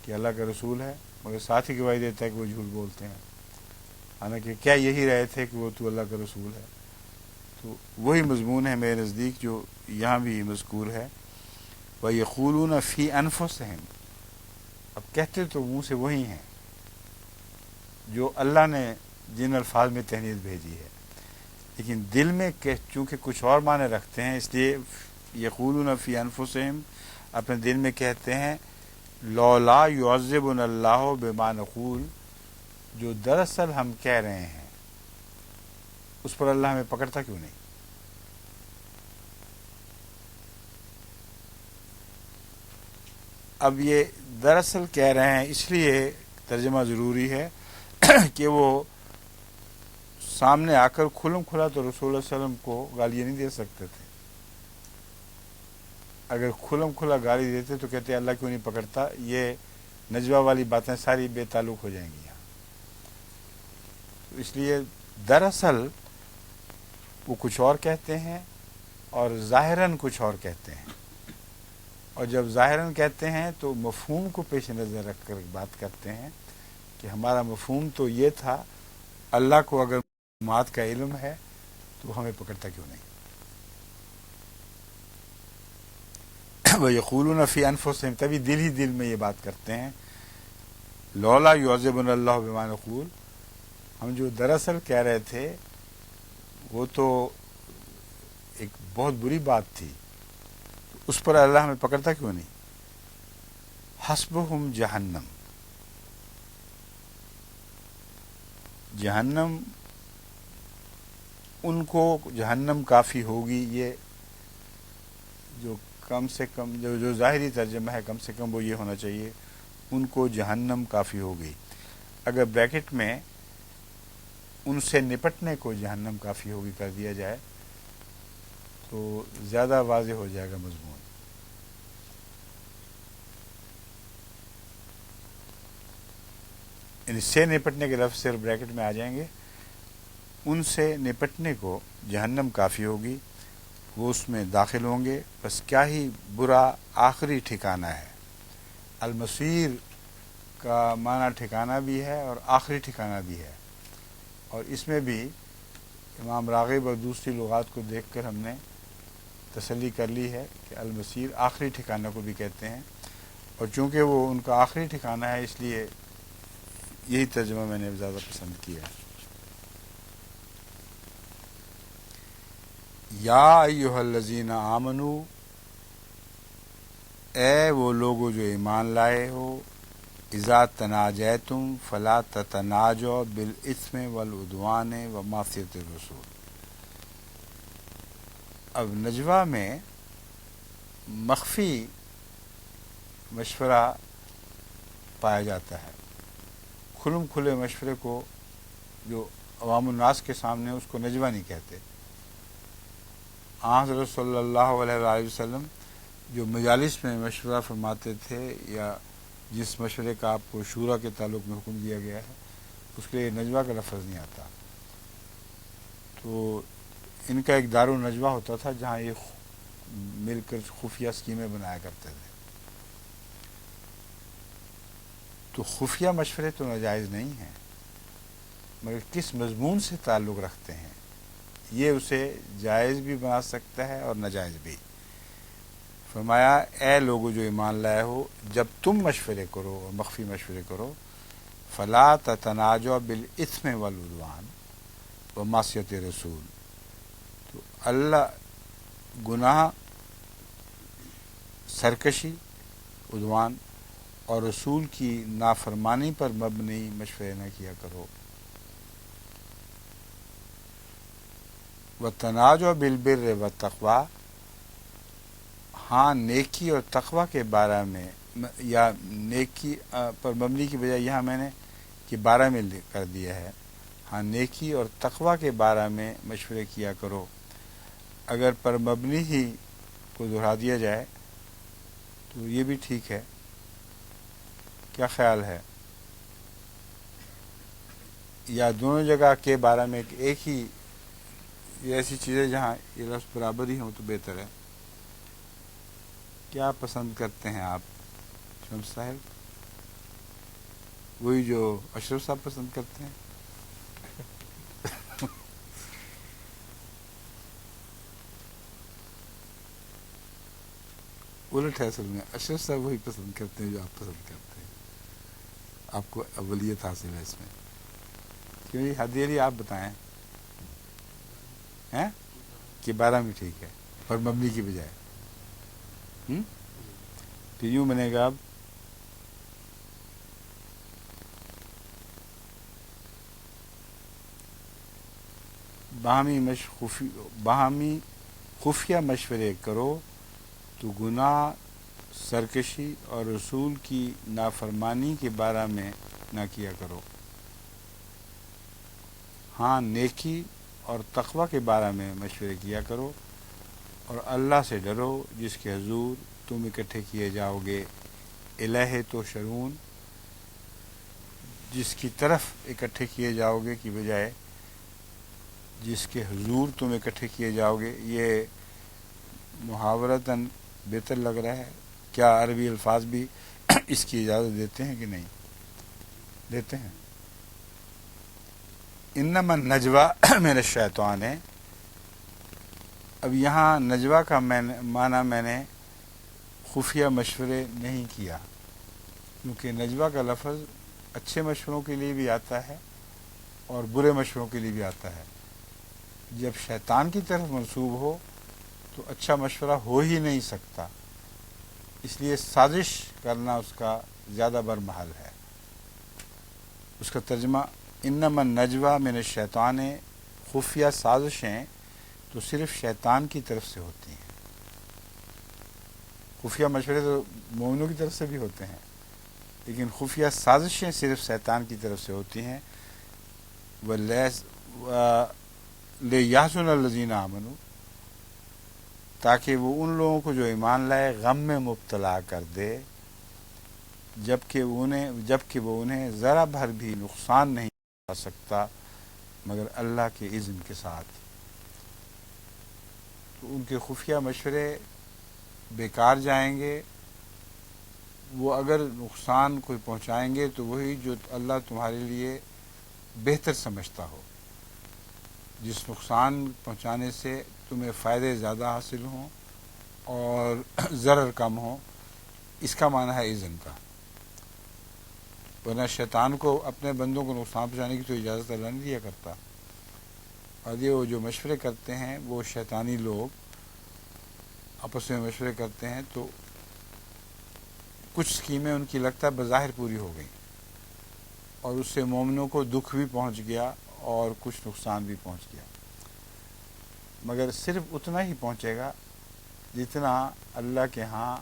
کہ اللہ کا رسول ہے، مگر ساتھ ہی گواہی دیتا ہے کہ وہ جھوٹ بولتے ہیں، حالانکہ کیا یہی رہے تھے کہ وہ تو اللہ کا رسول ہے۔ تو وہی مضمون ہے میرے نزدیک جو یہاں بھی مذکور ہے، وَيَقُولُونَ فِي أَنفُسِهِمْ، اب کہتے تو منہ سے وہی ہیں جو اللہ نے جن الفاظ میں تہنیت بھیجی ہے، لیکن دل میں چونکہ کچھ اور معنی رکھتے ہیں، اس لیے یقولون فی انفسہم، اپنے دل میں کہتے ہیں لولا یعذبنا اللہ بما نقول، جو دراصل ہم کہہ رہے ہیں اس پر اللہ ہمیں پکڑتا کیوں نہیں۔ اب یہ دراصل کہہ رہے ہیں اس لیے ترجمہ ضروری ہے کہ وہ سامنے آ کر کھلم کھلا تو رسول اللہ علیہ وسلم کو گالیاں نہیں دے سکتے تھے، اگر کھلم کھلا گالی دیتے تو کہتے اللہ کیوں نہیں پکڑتا، یہ نجوہ والی باتیں ساری بے تعلق ہو جائیں گی یہاں۔ اس لیے دراصل وہ کچھ اور کہتے ہیں اور ظاہراً کچھ اور کہتے ہیں، اور جب ظاہراً کہتے ہیں تو مفہوم کو پیش نظر رکھ کر بات کرتے ہیں کہ ہمارا مفہوم تو یہ تھا، اللہ کو اگر معلومات کا علم ہے تو ہمیں پکڑتا کیوں نہیں۔ وَيَقُولُونَ فِي أَنفُسِهِمْ، تبھی دل ہی دل میں یہ بات کرتے ہیں، لولا يعذبنا اللہ بما نقول، ہم جو دراصل کہہ رہے تھے وہ تو ایک بہت بری بات تھی، اس پر اللہ ہمیں پکڑتا کیوں نہیں؟ حسبہم جہنم، جہنم ان کو جہنم کافی ہوگی، یہ جو کم سے کم جو ظاہری ترجمہ ہے کم سے کم وہ یہ ہونا چاہیے، ان کو جہنم کافی ہوگی۔ اگر بریکٹ میں ان سے نپٹنے کو جہنم کافی ہوگی کر دیا جائے تو زیادہ واضح ہو جائے گا مضمون۔ ان سے نپٹنے کے لفظ صرف بریکٹ میں آ جائیں گے، ان سے نپٹنے کو جہنم کافی ہوگی، وہ اس میں داخل ہوں گے، بس کیا ہی برا آخری ٹھکانہ ہے۔ المصیر کا معنی ٹھکانہ بھی ہے اور آخری ٹھکانہ بھی ہے، اور اس میں بھی امام راغب اور دوسری لغات کو دیکھ کر ہم نے تسلی کر لی ہے کہ المصیر آخری ٹھکانہ کو بھی کہتے ہیں، اور چونکہ وہ ان کا آخری ٹھکانہ ہے اس لیے یہی ترجمہ میں نے زیادہ پسند کیا ہے۔ یا ایھا الذین آمنو، اے وہ لوگو جو ایمان لائے ہو، اذا تناجیتم فلا تتناجوا بالاثم والعدوان ومعصیۃ الرسول۔ اب نجوہ میں مخفی مشورہ پایا جاتا ہے، کھلم کھلے مشورے کو جو عوام الناس کے سامنے اس کو نجوہ نہیں کہتے۔ حضرت صلی اللہ علیہ وآلہ وسلم جو مجالس میں مشورہ فرماتے تھے یا جس مشورے کا آپ کو شورا کے تعلق میں حکم دیا گیا ہے اس کے لیے نجوہ کا لفظ نہیں آتا، تو ان کا ایک دار النجوہ ہوتا تھا جہاں یہ مل کر خفیہ اسکیمیں بنایا کرتے تھے۔ تو خفیہ مشورے تو ناجائز نہیں ہیں، مگر کس مضمون سے تعلق رکھتے ہیں یہ اسے جائز بھی بنا سکتا ہے اور ناجائز بھی۔ فرمایا اے لوگو جو ایمان لائے ہو، جب تم مشورے کرو اور مخفی مشورے کرو، فلا تتناجوا بالاثم والعدوان ومعصیۃ رسول، تو اللہ گناہ، سرکشی، عدوان اور رسول کی نافرمانی پر مبنی مشورے نہ کیا کرو۔ وَتَنَاجَوْا بِالْبِرِّ وَالتَّقْوَىٰ، ہاں نیکی اور تقوی کے بارے میں، یا نیکی پر مبنی کی بجائے یہاں میں نے کہ بارہ میں کر دیا ہے، ہاں نیکی اور تقوی کے بارے میں مشورے کیا کرو۔ اگر پر مبنی ہی کو دہرا دیا جائے تو یہ بھی ٹھیک ہے، کیا خیال ہے؟ یا دونوں جگہ کے بارے میں ایک ہی، یہ ایسی چیزیں جہاں یہ لفظ برابر ہی ہوں تو بہتر ہے۔ کیا پسند کرتے ہیں آپ شمس صاحب؟ وہی جو اشرف صاحب پسند کرتے ہیں؟ الٹ ہے اصل میں، اشرف صاحب وہی پسند کرتے ہیں جو آپ پسند کرتے ہیں، آپ کو اولیت حاصل ہے اس میں۔ کیوں جی حدیری آپ بتائیں ہیں کہ بارہ میں ٹھیک ہے اور مبنی کی بجائے تو یوں بنے گا اب باہمی خفیہ مشورے کرو تو گناہ، سرکشی اور رسول کی نافرمانی کے بارے میں نہ کیا کرو، ہاں نیکی اور تقوی کے بارے میں مشورے کیا کرو، اور اللہ سے ڈرو جس کے حضور تم اکٹھے کیے جاؤ گے، الہ تو شرون، جس کی طرف اکٹھے کیے جاؤ گے کی بجائے جس کے حضور تم اکٹھے کیے جاؤ گے۔ یہ محاورتاً بہتر لگ رہا ہے، کیا عربی الفاظ بھی اس کی اجازت دیتے ہیں کہ نہیں دیتے ہیں؟ انما النجوى من الشیطان ہے۔ اب یہاں نجوہ کا معنی میں نے خفیہ مشورے نہیں کیا، کیونکہ نجوہ کا لفظ اچھے مشوروں کے لیے بھی آتا ہے اور برے مشوروں کے لیے بھی آتا ہے۔ جب شیطان کی طرف منسوب ہو تو اچھا مشورہ ہو ہی نہیں سکتا، اس لیے سازش کرنا اس کا زیادہ برمحل ہے۔ اس کا ترجمہ انما النجوى من الشیطان، خفیہ سازشیں تو صرف شیطان کی طرف سے ہوتی ہیں۔ خفیہ مشورے تو مومنوں کی طرف سے بھی ہوتے ہیں، لیکن خفیہ سازشیں صرف شیطان کی طرف سے ہوتی ہیں۔ لِيَحْزُنَ الَّذِينَ آمَنُوا، تاکہ وہ ان لوگوں کو جو ایمان لائے غم میں مبتلا کر دے، جبکہ وہ انہیں ذرا بھر بھی نقصان نہیں پہنچا سکتا مگر اللہ کے اذن کے ساتھ۔ تو ان کے خفیہ مشورے بیکار جائیں گے۔ وہ اگر نقصان کوئی پہنچائیں گے تو وہی جو اللہ تمہارے لیے بہتر سمجھتا ہو، جس نقصان پہنچانے سے تمہیں فائدے زیادہ حاصل ہوں اور ضرر کم ہو، اس کا معنی ہے اذن کا۔ ورنہ شیطان کو اپنے بندوں کو نقصان پہنچانے کی تو اجازت اللہ نہیں دیا کرتا، اور یہ وہ جو مشورے کرتے ہیں وہ شیطانی لوگ آپس میں مشورے کرتے ہیں تو کچھ اسکیمیں ان کی لگتا ہے بظاہر پوری ہو گئیں، اور اس سے مومنوں کو دکھ بھی پہنچ گیا اور کچھ نقصان بھی پہنچ گیا، مگر صرف اتنا ہی پہنچے گا جتنا اللہ کے ہاں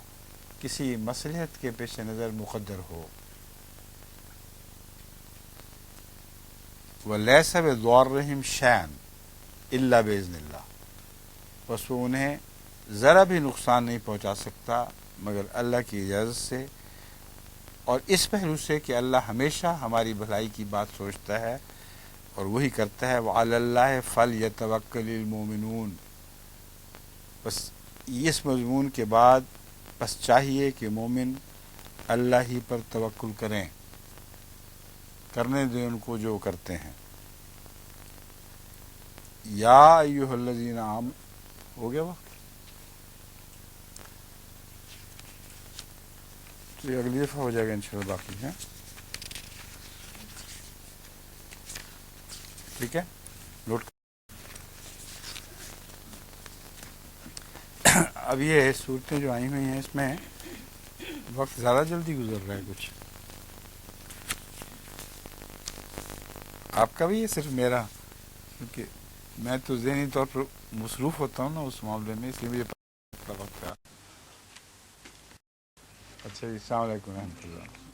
کسی مصلحت کے پیش نظر مقدر ہو۔ وَلَيْسَ بِضَارِّهِمْ شَيْئًا إِلَّا بِإِذْنِ اللَّهِ، بس وہ انہیں ذرا بھی نقصان نہیں پہنچا سکتا مگر اللہ کی اجازت سے، اور اس پہلو سے کہ اللہ ہمیشہ ہماری بھلائی کی بات سوچتا ہے اور وہی کرتا ہے۔ وَعَلَى اللَّهِ فَلْيَتَوَكَّلِ الْمُؤْمِنُونَ، بس اس مضمون کے بعد بس چاہیے کہ مومن اللہ ہی پر توکل کریں، کرنے دیں ان کو جو کرتے ہیں۔ یا ایھا الذین آمنوا، ہو گیا وقت؟ تو یہ اگلی دفعہ ہو جائے گا انشاءاللہ باقی ہے، ٹھیک ہے، نوٹ۔ اب یہ صورتیں جو آئی ہوئی ہیں اس میں وقت زیادہ جلدی گزر رہا ہے کچھ، آپ کا بھی ہے صرف میرا، کیونکہ میں تو ذہنی طور پر مصروف ہوتا ہوں نا اس معاملے میں، اس لیے مجھے پتہ وقت کا۔ اچھا جی، السلام علیکم ورحمۃ اللہ۔